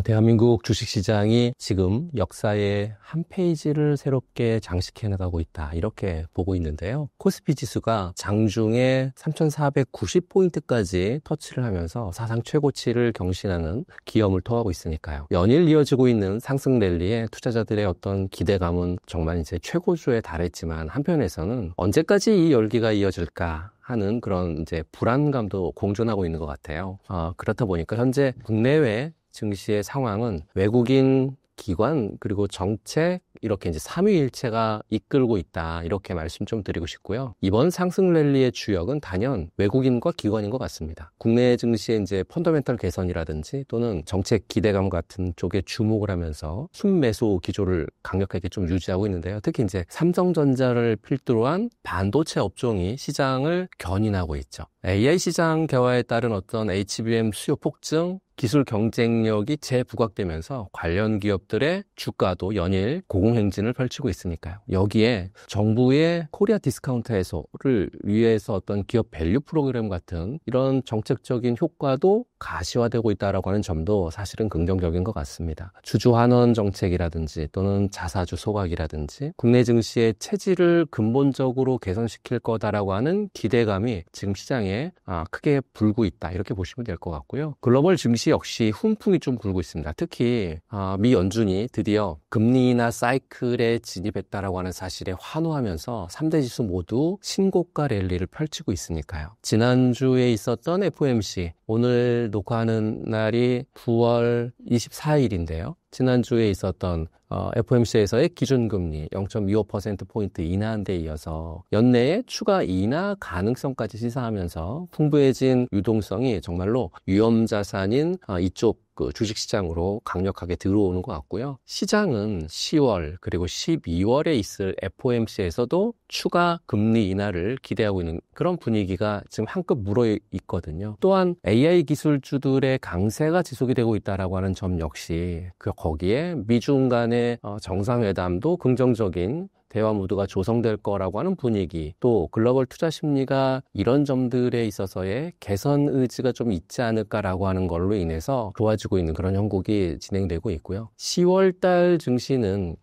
대한민국 주식시장이 지금 역사의 한 페이지를 새롭게 장식해 나가고 있다. 이렇게 보고 있는데요. 코스피 지수가 장중에 3,490포인트까지 터치를 하면서 사상 최고치를 경신하는 기염을 토하고 있으니까요. 연일 이어지고 있는 상승 랠리에 투자자들의 어떤 기대감은 정말 이제 최고조에 달했지만 한편에서는 언제까지 이 열기가 이어질까 하는 그런 이제 불안감도 공존하고 있는 것 같아요. 그렇다 보니까 현재 국내외 증시의 상황은 외국인 기관 그리고 정책 이렇게 이제 삼위일체가 이끌고 있다 이렇게 말씀 좀 드리고 싶고요. 이번 상승 랠리의 주역은 단연 외국인과 기관인 것 같습니다. 국내 증시의 이제 펀더멘털 개선이라든지 또는 정책 기대감 같은 쪽에 주목을 하면서 순매수 기조를 강력하게 좀 유지하고 있는데요. 특히 이제 삼성전자를 필두로 한 반도체 업종이 시장을 견인하고 있죠. AI 시장 개화에 따른 어떤 HBM 수요 폭증, 기술 경쟁력이 재부각되면서 관련 기업들의 주가도 연일 고공행진을 펼치고 있으니까요. 여기에 정부의 코리아 디스카운트 해소를 위해서 어떤 기업 밸류 프로그램 같은 이런 정책적인 효과도 가시화되고 있다라고 하는 점도 사실은 긍정적인 것 같습니다. 주주 환원 정책이라든지 또는 자사주 소각이라든지 국내 증시의 체질을 근본적으로 개선시킬 거다라고 하는 기대감이 지금 시장에 크게 불고 있다 이렇게 보시면 될 것 같고요. 글로벌 증시 역시 훈풍이 좀 불고 있습니다. 특히 미 연준이 드디어 금리 인하 사이클에 진입했다라고 하는 사실에 환호하면서 3대 지수 모두 신고가 랠리를 펼치고 있으니까요. 지난주에 있었던 FOMC, 오늘 녹화하는 날이 9월 24일인데요. 지난주에 있었던 FOMC에서의 기준금리 0.25%포인트 인하한 데 이어서 연내에 추가 인하 가능성까지 시사하면서 풍부해진 유동성이 정말로 위험자산인 이쪽 주식시장으로 강력하게 들어오는 것 같고요. 시장은 10월 그리고 12월에 있을 FOMC에서도 추가 금리 인하를 기대하고 있는 그런 분위기가 지금 한껏 물어있거든요. 또한 AI 기술주들의 강세가 지속이 되고 있다라고 하는 점 역시 거기에 미중 간의 정상회담도 긍정적인 대화 모드가 조성될 거라고 하는 분위기, 또 글로벌 투자 심리가 이런 점들에 있어서의 개선 의지가 좀 있지 않을까라고 하는 걸로 인해서 좋아지고 있는 그런 형국이 진행되고 있고요. 10월 달 증시는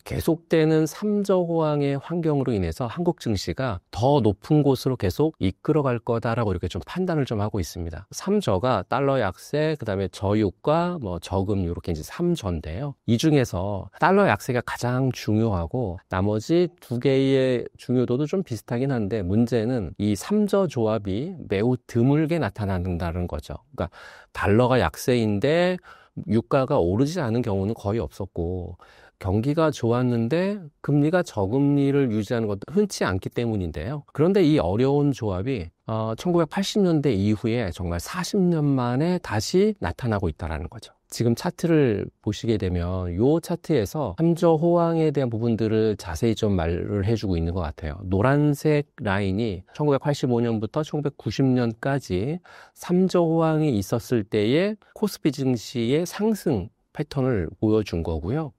계속되는 삼저 호황의 환경으로 인해서 한국 증시가 더 높은 곳으로 계속 이끌어갈 거다라고 이렇게 좀 판단을 좀 하고 있습니다. 삼저가 달러 약세, 그다음에 저유가, 저금리 이렇게 이제 3저인데요. 이 중에서 달러 약세가 가장 중요하고 나머지 두 개의 중요도도 좀 비슷하긴 한데 문제는 이 삼저 조합이 매우 드물게 나타난다는 거죠. 그러니까 달러가 약세인데 유가가 오르지 않은 경우는 거의 없었고 경기가 좋았는데 금리가 저금리를 유지하는 것도 흔치 않기 때문인데요. 그런데 이 어려운 조합이 1980년대 이후에 정말 40년 만에 다시 나타나고 있다는 거죠. 지금 차트를 보시게 되면 이 차트에서 삼저 호황에 대한 부분들을 자세히 좀 말을 해주고 있는 것 같아요. 노란색 라인이 1985년부터 1990년까지 삼저 호황이 있었을 때의 코스피 증시의 상승 패턴을 보여준 거고요.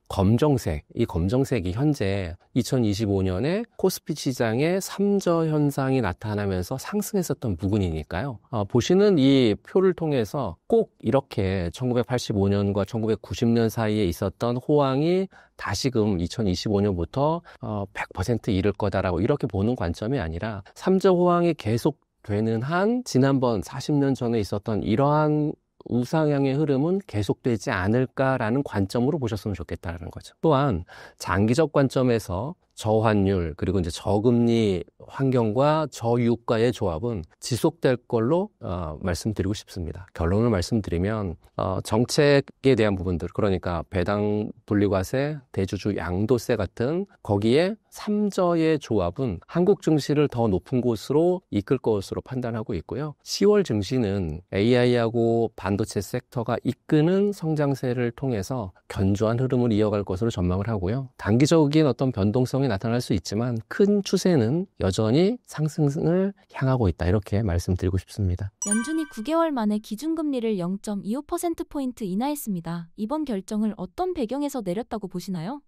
이 검정색이 현재 2025년에 코스피 시장에 삼저 현상이 나타나면서 상승했었던 부분이니까요. 보시는 이 표를 통해서 꼭 이렇게 1985년과 1990년 사이에 있었던 호황이 다시금 2025년부터 100% 이를 거다라고 이렇게 보는 관점이 아니라 삼저 호황이 계속되는 한 지난번 40년 전에 있었던 이러한 우상향의 흐름은 계속되지 않을까라는 관점으로 보셨으면 좋겠다는 거죠. 또한 장기적 관점에서 저환율 그리고 이제 저금리 환경과 저유가의 조합은 지속될 걸로 말씀드리고 싶습니다. 결론을 말씀드리면 정책에 대한 부분들, 그러니까 배당 분리과세, 대주주 양도세 같은 거기에 삼저의 조합은 한국 증시를 더 높은 곳으로 이끌 것으로 판단하고 있고요. 10월 증시는 AI하고 반도체 섹터가 이끄는 성장세를 통해서 견조한 흐름을 이어갈 것으로 전망을 하고요. 단기적인 어떤 변동성이 나타날 수 있지만 큰 추세는 여전히 상승을 향하고 있다. 이렇게 말씀드리고 싶습니다. 연준이 9개월 만에 기준금리를 0.25%포인트 인하했습니다. 이번 결정을 어떤 배경에서 내렸다고 보시나요?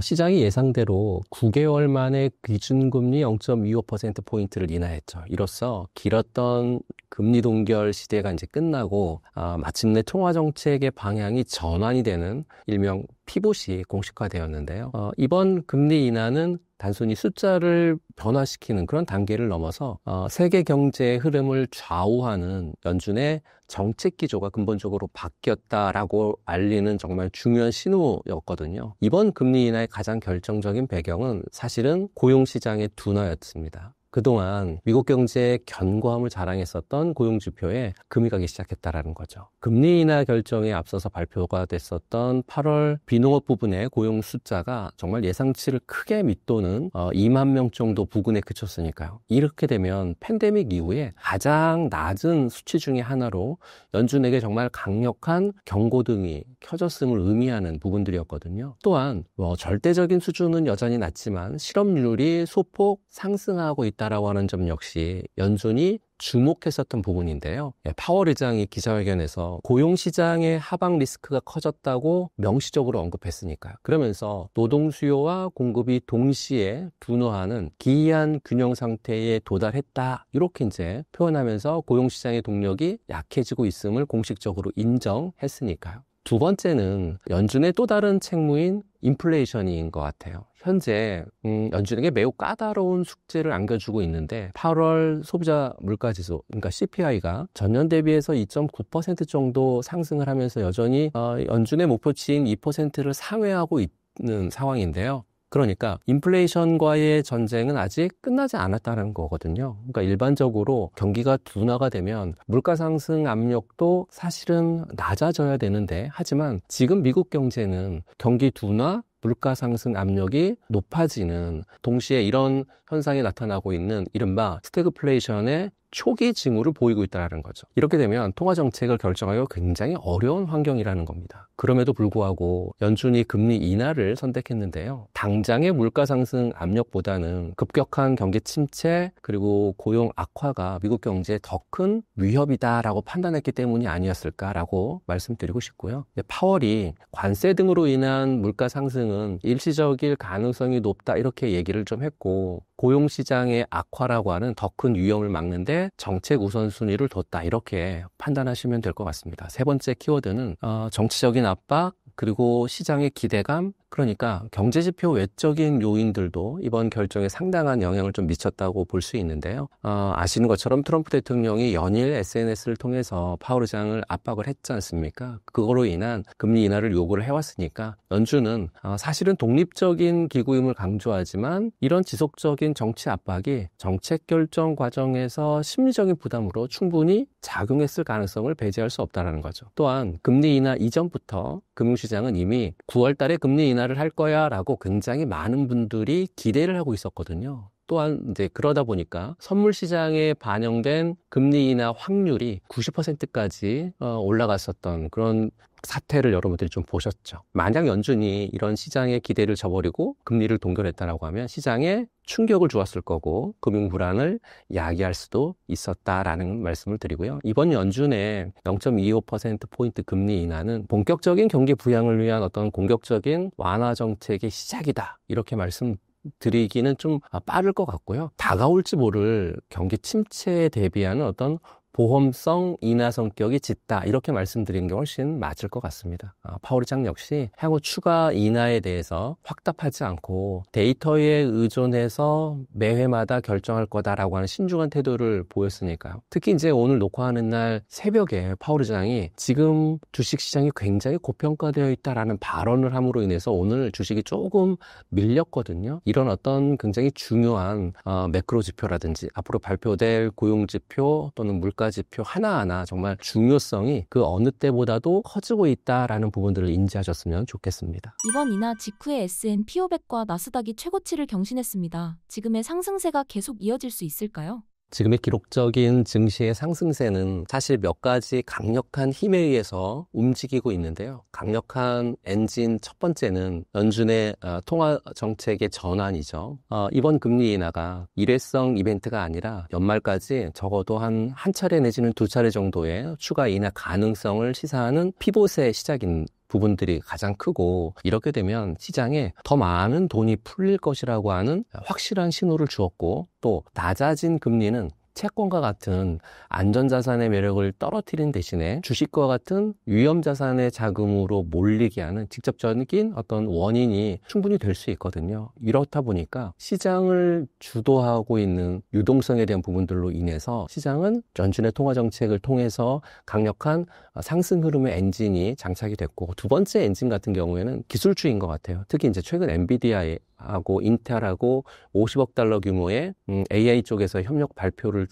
시장이 예상대로 9개월 만에 기준금리 0.25%포인트를 인하했죠. 이로써 길었던 금리 동결 시대가 이제 끝나고 마침내 통화 정책의 방향이 전환이 되는 일명 피봇이 공식화되었는데요. 이번 금리 인하는 단순히 숫자를 변화시키는 그런 단계를 넘어서 세계 경제의 흐름을 좌우하는 연준의 정책 기조가 근본적으로 바뀌었다라고 알리는 정말 중요한 신호였거든요. 이번 금리 인하의 가장 결정적인 배경은 사실은 고용시장의 둔화였습니다. 그동안 미국 경제의 견고함을 자랑했었던 고용지표에 금이 가기 시작했다라는 거죠. 금리 인하 결정에 앞서서 발표가 됐었던 8월 비농업 부분의 고용 숫자가 정말 예상치를 크게 밑도는 2만 명 정도 부근에 그쳤으니까요. 이렇게 되면 팬데믹 이후에 가장 낮은 수치 중에 하나로 연준에게 정말 강력한 경고등이 켜졌음을 의미하는 부분들이었거든요. 또한 절대적인 수준은 여전히 낮지만 실업률이 소폭 상승하고 있다라고 하는 점 역시 연준이 주목했었던 부분인데요. 파월 의장이 기자회견에서 고용시장의 하방 리스크가 커졌다고 명시적으로 언급했으니까요. 그러면서 노동 수요와 공급이 동시에 둔화하는 기이한 균형 상태에 도달했다. 이렇게 이제 표현하면서 고용시장의 동력이 약해지고 있음을 공식적으로 인정했으니까요. 두 번째는 연준의 또 다른 책무인 인플레이션인 것 같아요. 현재 연준에게 매우 까다로운 숙제를 안겨주고 있는데 8월 소비자 물가지수, 그러니까 CPI가 전년 대비해서 2.9% 정도 상승을 하면서 여전히 연준의 목표치인 2%를 상회하고 있는 상황인데요. 그러니까 인플레이션과의 전쟁은 아직 끝나지 않았다는 거거든요. 그러니까 일반적으로 경기가 둔화가 되면 물가 상승 압력도 사실은 낮아져야 되는데, 하지만 지금 미국 경제는 경기 둔화, 물가 상승 압력이 높아지는 동시에 이런 현상이 나타나고 있는 이른바 스태그플레이션의 초기 징후를 보이고 있다는 거죠. 이렇게 되면 통화 정책을 결정하기가 굉장히 어려운 환경이라는 겁니다. 그럼에도 불구하고 연준이 금리 인하를 선택했는데요. 당장의 물가 상승 압력보다는 급격한 경기 침체 그리고 고용 악화가 미국 경제에 더 큰 위협이다라고 판단했기 때문이 아니었을까라고 말씀드리고 싶고요. 파월이 관세 등으로 인한 물가 상승은 일시적일 가능성이 높다 이렇게 얘기를 좀 했고, 고용시장의 악화라고 하는 더 큰 위험을 막는데 정책 우선순위를 뒀다 이렇게 판단하시면 될 것 같습니다. 세 번째 키워드는 정치적인 압박 그리고 시장의 기대감, 그러니까 경제지표 외적인 요인들도 이번 결정에 상당한 영향을 좀 미쳤다고 볼 수 있는데요. 아시는 것처럼 트럼프 대통령이 연일 SNS를 통해서 파월 의장을 압박을 했지 않습니까? 그거로 인한 금리 인하를 요구를 해왔으니까 연준은 사실은 독립적인 기구임을 강조하지만 이런 지속적인 정치 압박이 정책 결정 과정에서 심리적인 부담으로 충분히 작용했을 가능성을 배제할 수 없다는 거죠. 또한 금리 인하 이전부터 금융시장은 이미 9월 달에 금리 인하를 할 거야 라고 굉장히 많은 분들이 기대를 하고 있었거든요. 또한 이제 그러다 보니까 선물 시장에 반영된 금리 인하 확률이 90%까지 올라갔었던 그런 사태를 여러분들이 좀 보셨죠. 만약 연준이 이런 시장의 기대를 저버리고 금리를 동결했다라고 하면 시장에 충격을 주었을 거고 금융 불안을 야기할 수도 있었다라는 말씀을 드리고요. 이번 연준의 0.25%포인트 금리 인하는 본격적인 경기 부양을 위한 어떤 공격적인 완화 정책의 시작이다. 이렇게 말씀드리기는 좀 빠를 것 같고요. 다가올지 모를 경기 침체에 대비하는 어떤 보험성 인하 성격이 짙다 이렇게 말씀드리는 게 훨씬 맞을 것 같습니다. 파월 의장 역시 향후 추가 인하에 대해서 확답하지 않고 데이터에 의존해서 매회마다 결정할 거다라고 하는 신중한 태도를 보였으니까요. 특히 이제 오늘 녹화하는 날 새벽에 파월 의장이 지금 주식시장이 굉장히 고평가되어 있다라는 발언을 함으로 인해서 오늘 주식이 조금 밀렸거든요. 이런 어떤 굉장히 중요한 매크로 지표라든지 앞으로 발표될 고용지표 또는 물가 지표 하나하나 정말 중요성이 그 어느 때보다도 커지고 있다라는 부분들을 인지하셨으면 좋겠습니다. 이번 인하 직후에 S&P 500과 나스닥이 최고치를 경신했습니다. 지금의 상승세가 계속 이어질 수 있을까요? 지금의 기록적인 증시의 상승세는 사실 몇 가지 강력한 힘에 의해서 움직이고 있는데요. 강력한 엔진 첫 번째는 연준의 통화 정책의 전환이죠. 이번 금리 인하가 일회성 이벤트가 아니라 연말까지 적어도 한 차례 내지는 두 차례 정도의 추가 인하 가능성을 시사하는 피봇의 시작인 부분들이 가장 크고, 이렇게 되면 시장에 더 많은 돈이 풀릴 것이라고 하는 확실한 신호를 주었고, 또 낮아진 금리는 채권과 같은 안전자산의 매력을 떨어뜨리는 대신에 주식과 같은 위험자산의 자금으로 몰리게 하는 직접적인 어떤 원인이 충분히 될 수 있거든요. 이렇다 보니까 시장을 주도하고 있는 유동성에 대한 부분들로 인해서 시장은 연준의 통화정책을 통해서 강력한 상승 흐름의 엔진이 장착이 됐고, 두 번째 엔진 같은 경우에는 기술주의인 것 같아요. 특히 이제 최근 엔비디아하고 인텔하고 50억 달러 규모의 AI 쪽에서 협력 발표를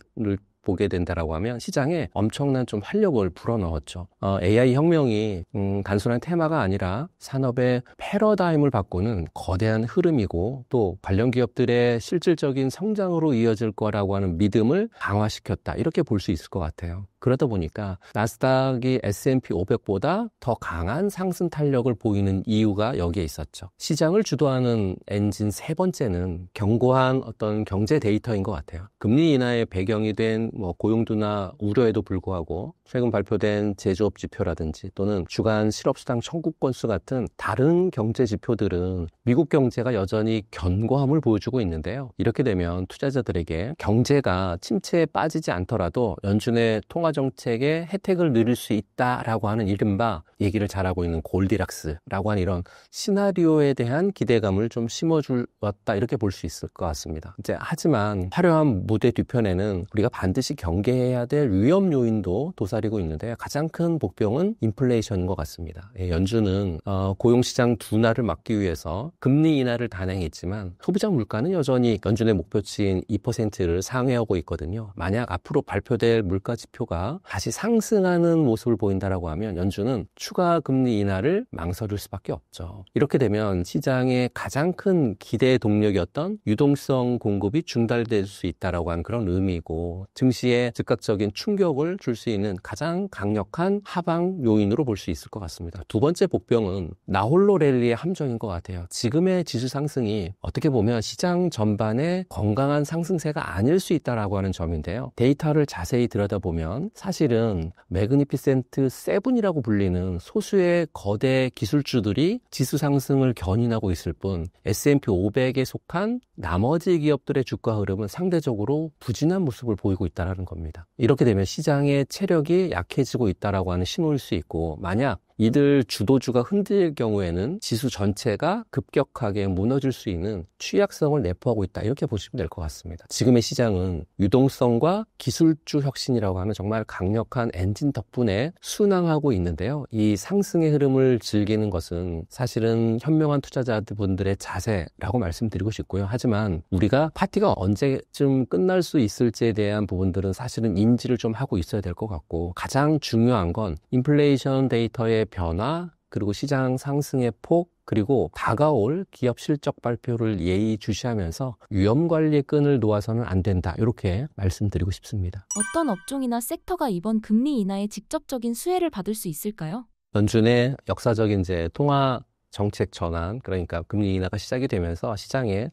보게 된다라고 하면 시장에 엄청난 좀 활력을 불어넣었죠. AI 혁명이 단순한 테마가 아니라 산업의 패러다임을 바꾸는 거대한 흐름이고, 또 관련 기업들의 실질적인 성장으로 이어질 거라고 하는 믿음을 강화시켰다, 이렇게 볼 수 있을 것 같아요. 그러다 보니까 나스닥이 S&P 500보다 더 강한 상승 탄력을 보이는 이유가 여기에 있었죠. 시장을 주도하는 엔진 세 번째는 견고한 어떤 경제 데이터인 것 같아요. 금리 인하의 배경이 된 고용도나 우려에도 불구하고 최근 발표된 제조업 지표라든지 또는 주간 실업수당 청구 건수 같은 다른 경제 지표들은 미국 경제가 여전히 견고함을 보여주고 있는데요. 이렇게 되면 투자자들에게 경제가 침체에 빠지지 않더라도 연준의 통화정책의 혜택을 누릴 수 있다라고 하는 이른바 얘기를 잘하고 있는 골디락스라고 하는 이런 시나리오에 대한 기대감을 좀 심어주었다, 이렇게 볼 수 있을 것 같습니다. 하지만 화려한 무대 뒤편에는 우리가 반드시 경계해야 될 위험 요인도 도사리고 있는데, 가장 큰 복병은 인플레이션인 것 같습니다. 연준은 고용시장 둔화를 막기 위해서 금리 인하를 단행했지만 소비자 물가는 여전히 연준의 목표치인 2%를 상회하고 있거든요. 만약 앞으로 발표될 물가 지표가 다시 상승하는 모습을 보인다라고 하면 연준은 추가 금리 인하를 망설일 수밖에 없죠. 이렇게 되면 시장의 가장 큰 기대 동력이었던 유동성 공급이 중단될 수 있다라고 하는 그런 의미이고, 증시에 즉각적인 충격을 줄 수 있는 가장 강력한 하방 요인으로 볼 수 있을 것 같습니다. 두 번째 복병은 나홀로 랠리의 함정인 것 같아요. 지금의 지수 상승이 어떻게 보면 시장 전반의 건강한 상승세가 아닐 수 있다라고 하는 점인데요. 데이터를 자세히 들여다보면 사실은 매그니피센트 세븐이라고 불리는 소수의 거대 기술주들이 지수 상승을 견인하고 있을 뿐, S&P 500에 속한 나머지 기업들의 주가 흐름은 상대적으로 부진한 모습을 보이고 있다는 겁니다. 이렇게 되면 시장의 체력이 약해지고 있다라고 하는 신호일 수 있고, 만약 이들 주도주가 흔들릴 경우에는 지수 전체가 급격하게 무너질 수 있는 취약성을 내포하고 있다, 이렇게 보시면 될 것 같습니다. 지금의 시장은 유동성과 기술주 혁신이라고 하는 정말 강력한 엔진 덕분에 순항하고 있는데요. 이 상승의 흐름을 즐기는 것은 사실은 현명한 투자자분들의 자세라고 말씀드리고 싶고요. 하지만 우리가 파티가 언제쯤 끝날 수 있을지에 대한 부분들은 사실은 인지를 좀 하고 있어야 될 것 같고, 가장 중요한 건 인플레이션 데이터의 변화, 그리고 시장 상승의 폭, 그리고 다가올 기업 실적 발표를 예의주시하면서 위험 관리의 끈을 놓아서는 안 된다, 이렇게 말씀드리고 싶습니다. 어떤 업종이나 섹터가 이번 금리 인하에 직접적인 수혜를 받을 수 있을까요? 연준의 역사적인 통화 정책 전환, 그러니까 금리 인하가 시작이 되면서 시장에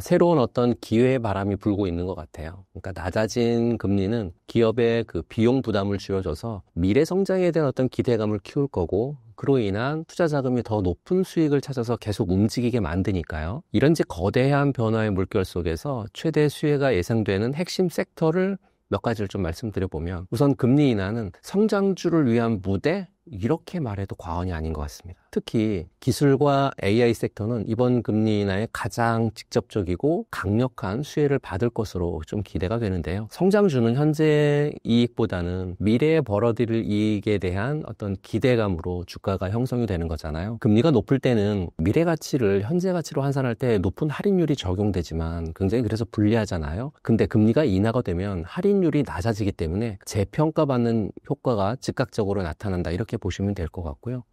새로운 어떤 기회의 바람이 불고 있는 것 같아요. 그러니까 낮아진 금리는 기업의 그 비용 부담을 줄여줘서 미래 성장에 대한 어떤 기대감을 키울 거고, 그로 인한 투자 자금이 더 높은 수익을 찾아서 계속 움직이게 만드니까요. 이런 거대한 변화의 물결 속에서 최대 수혜가 예상되는 핵심 섹터를 몇 가지를 좀 말씀드려보면, 우선 금리 인하는 성장주를 위한 무대, 이렇게 말해도 과언이 아닌 것 같습니다. 특히 기술과 AI 섹터는 이번 금리 인하에 가장 직접적이고 강력한 수혜를 받을 것으로 좀 기대가 되는데요. 성장주는 현재 이익보다는 미래에 벌어들일 이익에 대한 어떤 기대감으로 주가가 형성이 되는 거잖아요. 금리가 높을 때는 미래 가치를 현재 가치로 환산할 때 높은 할인율이 적용되지만 굉장히 그래서 불리하잖아요. 근데 금리가 인하가 되면 할인율이 낮아지기 때문에 재평가받는 효과가 즉각적으로 나타난다, 이렇게 보시면 될 것 같고요.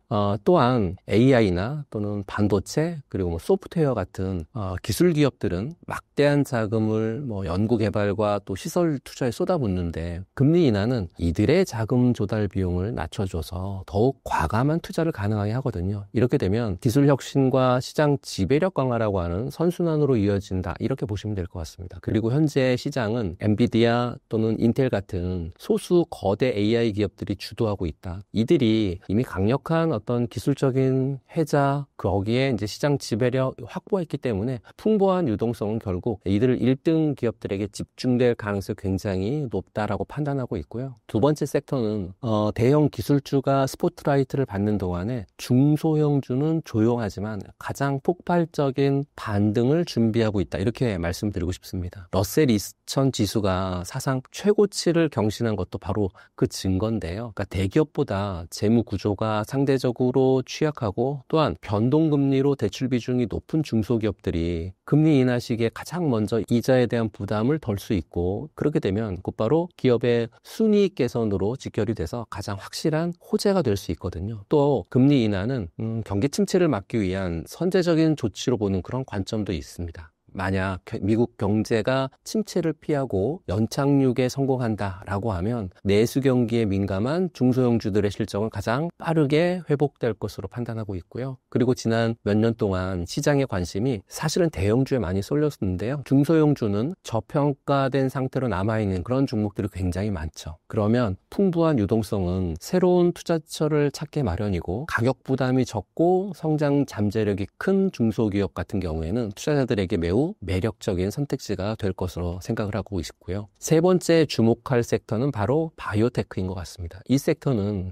또한 AI나 또는 반도체, 그리고 소프트웨어 같은 기술 기업들은 막대한 자금을 연구 개발과 또 시설 투자에 쏟아붓는데, 금리 인하는 이들의 자금 조달 비용을 낮춰줘서 더욱 과감한 투자를 가능하게 하거든요. 이렇게 되면 기술 혁신과 시장 지배력 강화라고 하는 선순환으로 이어진다, 이렇게 보시면 될 것 같습니다. 그리고 현재 시장은 엔비디아 또는 인텔 같은 소수 거대 AI 기업들이 주도하고 있다. 이들이 이미 강력한 어떤 기술적인 혜자, 거기에 이제 시장 지배력 확보했기 때문에 풍부한 유동성은 결국 이들 1등 기업들에게 집중될 가능성이 굉장히 높다라고 판단하고 있고요. 두 번째 섹터는 대형 기술주가 스포트라이트를 받는 동안에 중소형주는 조용하지만 가장 폭발적인 반등을 준비하고 있다. 이렇게 말씀드리고 싶습니다. 러셀 2000 지수가 사상 최고치를 경신한 것도 바로 그 증거인데요. 그러니까 대기업보다 재무 구조가 상대적으로 취약하고 또한 변동금리로 대출 비중이 높은 중소기업들이 금리 인하 시기에 가장 먼저 이자에 대한 부담을 덜 수 있고, 그렇게 되면 곧바로 기업의 순이익 개선으로 직결이 돼서 가장 확실한 호재가 될 수 있거든요. 또 금리 인하는 경기 침체를 막기 위한 선제적인 조치로 보는 그런 관점도 있습니다. 만약 미국 경제가 침체를 피하고 연착륙에 성공한다라고 하면 내수 경기에 민감한 중소형주들의 실적은 가장 빠르게 회복될 것으로 판단하고 있고요. 그리고 지난 몇 년 동안 시장의 관심이 사실은 대형주에 많이 쏠렸는데요. 중소형주는 저평가된 상태로 남아있는 그런 종목들이 굉장히 많죠. 그러면 풍부한 유동성은 새로운 투자처를 찾기 마련이고, 가격 부담이 적고 성장 잠재력이 큰 중소기업 같은 경우에는 투자자들에게 매우 매력적인 선택지가 될 것으로 생각을 하고 있고요. 세 번째 주목할 섹터는 바로 바이오테크인 것 같습니다. 이 섹터는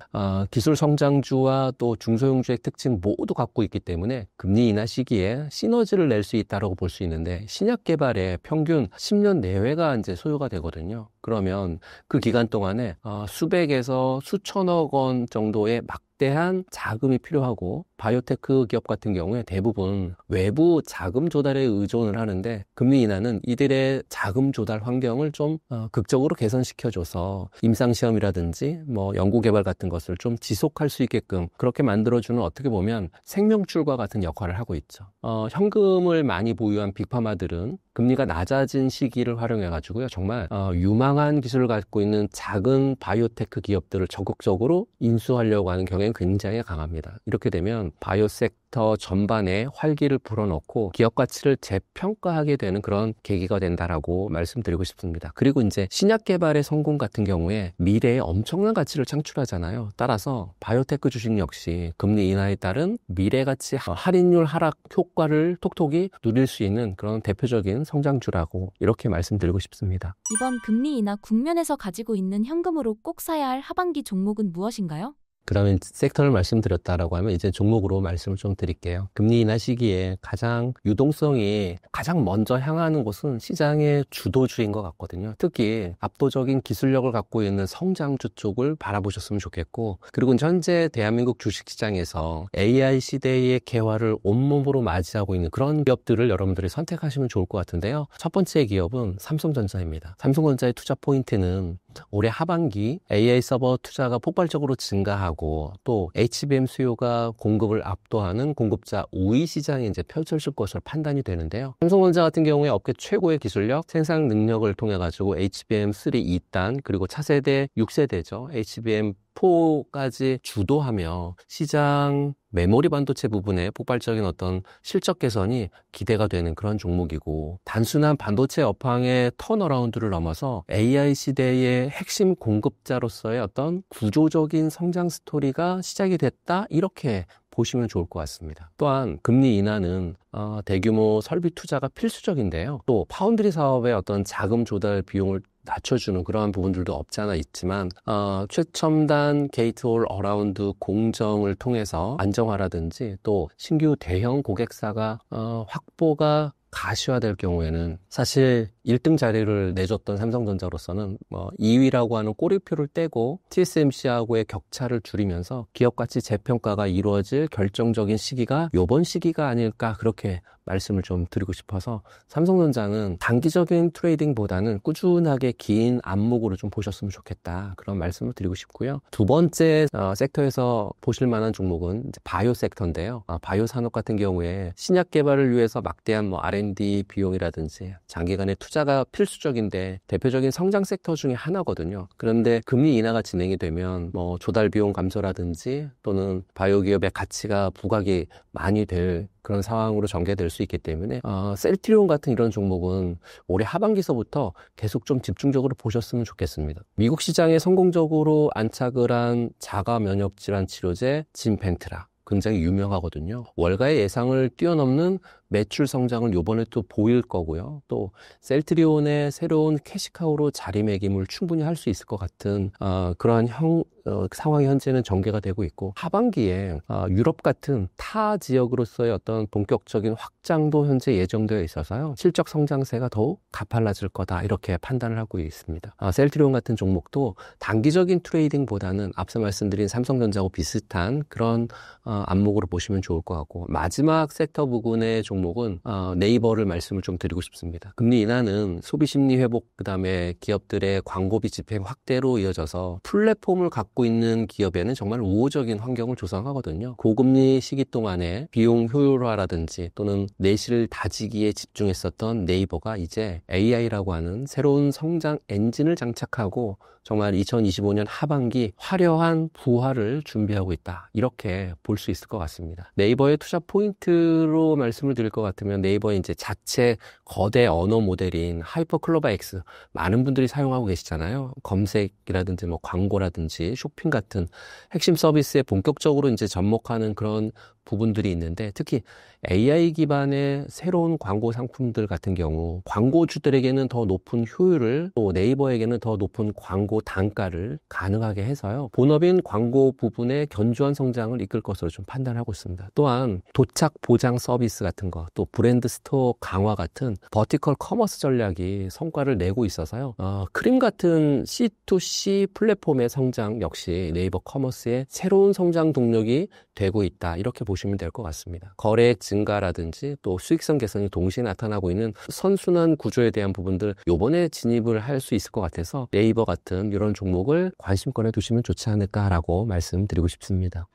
기술 성장주와 또 중소형주의 특징 모두 갖고 있기 때문에 금리 인하 시기에 시너지를 낼 수 있다고 볼 수 있는데, 신약 개발에 평균 10년 내외가 이제 소요가 되거든요. 그러면 그 기간 동안에 수백에서 수천억 원 정도의 막대한 자금이 필요하고, 바이오테크 기업 같은 경우에 대부분 외부 자금 조달에 의존을 하는데, 금리 인하는 이들의 자금 조달 환경을 좀 극적으로 개선시켜줘서 임상시험이라든지 뭐 연구개발 같은 것을 좀 지속할 수 있게끔 그렇게 만들어주는, 어떻게 보면 생명줄과 같은 역할을 하고 있죠. 현금을 많이 보유한 빅파마들은 금리가 낮아진 시기를 활용해가지고요, 정말 유망한 기술을 갖고 있는 작은 바이오테크 기업들을 적극적으로 인수하려고 하는 경향이 굉장히 강합니다. 이렇게 되면 바이오 섹터 전반에 활기를 불어넣고 기업 가치를 재평가하게 되는 그런 계기가 된다라고 말씀드리고 싶습니다. 그리고 이제 신약 개발의 성공 같은 경우에 미래에 엄청난 가치를 창출하잖아요. 따라서 바이오테크 주식 역시 금리 인하에 따른 미래 가치 할인율 하락 효과를 톡톡히 누릴 수 있는 그런 대표적인 성장주라고 이렇게 말씀드리고 싶습니다. 이번 금리 인하 국면에서 가지고 있는 현금으로 꼭 사야 할 하반기 종목은 무엇인가요? 그러면 섹터를 말씀드렸다라고 하면 이제 종목으로 말씀을 좀 드릴게요. 금리 인하 시기에 가장 유동성이 가장 먼저 향하는 곳은 시장의 주도주인 것 같거든요. 특히 압도적인 기술력을 갖고 있는 성장주 쪽을 바라보셨으면 좋겠고, 그리고 현재 대한민국 주식시장에서 AI 시대의 개화를 온몸으로 맞이하고 있는 그런 기업들을 여러분들이 선택하시면 좋을 것 같은데요. 첫 번째 기업은 삼성전자입니다. 삼성전자의 투자 포인트는 올해 하반기 AI 서버 투자가 폭발적으로 증가하고, 또 HBM 수요가 공급을 압도하는 공급자 우위 시장이 이제 펼쳐질 것으로 판단이 되는데요. 삼성전자 같은 경우에 업계 최고의 기술력, 생산 능력을 통해 가지고 HBM3 2단, 그리고 차세대 6세대죠. HBM4까지 주도하며 시장 메모리 반도체 부분에 폭발적인 어떤 실적 개선이 기대가 되는 그런 종목이고, 단순한 반도체 업황의 턴어라운드를 넘어서 AI 시대의 핵심 공급자로서의 어떤 구조적인 성장 스토리가 시작이 됐다, 이렇게 보시면 좋을 것 같습니다. 또한 금리 인하는 대규모 설비 투자가 필수적인데요. 또 파운드리 사업의 어떤 자금 조달 비용을 낮춰주는 그러한 부분들도 없지 않아 있지만, 최첨단 게이트 올 어라운드 공정을 통해서 안정화라든지 또 신규 대형 고객사가 확보가 가시화될 경우에는 사실 1등 자리를 내줬던 삼성전자로서는 2위라고 하는 꼬리표를 떼고 TSMC하고의 격차를 줄이면서 기업 가치 재평가가 이루어질 결정적인 시기가 이번 시기가 아닐까, 그렇게 말씀을 좀 드리고 싶어서 삼성전자는 단기적인 트레이딩보다는 꾸준하게 긴 안목으로 좀 보셨으면 좋겠다, 그런 말씀을 드리고 싶고요. 두 번째 섹터에서 보실 만한 종목은 이제 바이오 섹터인데요. 바이오 산업 같은 경우에 신약 개발을 위해서 막대한 R&D 비용이라든지 장기간의 투자 투자가 필수적인데 대표적인 성장 섹터 중에 하나거든요. 그런데 금리 인하가 진행이 되면 뭐 조달 비용 감소라든지 또는 바이오 기업의 가치가 부각이 많이 될 그런 상황으로 전개될 수 있기 때문에 셀트리온 같은 이런 종목은 올해 하반기서부터 계속 좀 집중적으로 보셨으면 좋겠습니다. 미국 시장에 성공적으로 안착을 한 자가 면역 질환 치료제 진펜트라 굉장히 유명하거든요. 월가의 예상을 뛰어넘는 매출 성장을 요번에 또 보일 거고요. 또 셀트리온의 새로운 캐시카우로 자리매김을 충분히 할 수 있을 것 같은 그러한 상황이 현재는 전개가 되고 있고, 하반기에 유럽 같은 타 지역으로서의 어떤 본격적인 확장도 현재 예정되어 있어서요. 실적 성장세가 더욱 가팔라질 거다 이렇게 판단을 하고 있습니다. 셀트리온 같은 종목도 단기적인 트레이딩보다는 앞서 말씀드린 삼성전자하고 비슷한 그런 안목으로 보시면 좋을 것 같고, 마지막 섹터 부분의 종목은 네이버를 말씀을 좀 드리고 싶습니다. 금리 인하는 소비 심리 회복, 그다음에 기업들의 광고비 집행 확대로 이어져서 플랫폼을 갖고 있는 기업에는 정말 우호적인 환경을 조성하거든요. 고금리 시기 동안에 비용 효율화라든지 또는 내실을 다지기에 집중했었던 네이버가 이제 AI라고 하는 새로운 성장 엔진을 장착하고 정말 2025년 하반기 화려한 부활을 준비하고 있다, 이렇게 볼 수 있을 것 같습니다. 네이버의 투자 포인트로 말씀을 드릴 것 같으면, 네이버의 이제 자체 거대 언어 모델인 하이퍼클로바 X 많은 분들이 사용하고 계시잖아요. 검색이라든지 뭐 광고라든지 쇼핑 같은 핵심 서비스에 본격적으로 이제 접목하는 그런 부분들이 있는데, 특히 AI 기반의 새로운 광고 상품들 같은 경우 광고주들에게는 더 높은 효율을, 또 네이버에게는 더 높은 광고 단가를 가능하게 해서요, 본업인 광고 부분의 견조한 성장을 이끌 것으로 좀 판단하고 있습니다. 또한 도착 보장 서비스 같은 거, 또 브랜드 스토어 강화 같은 버티컬 커머스 전략이 성과를 내고 있어서요, 크림 같은 C2C 플랫폼의 성장 역시 네이버 커머스의 새로운 성장 동력이 되고 있다, 이렇게 보시면 될 것 같습니다. 거래액 증가라든지 또 수익성 개선이 동시에 나타나고 있는 선순환 구조에 대한 부분들 요번에 진입을 할 수 있을 것 같아서 네이버 같은 이런 종목을 관심권에 두시면 좋지 않을까라고 말씀드리고 싶습니다.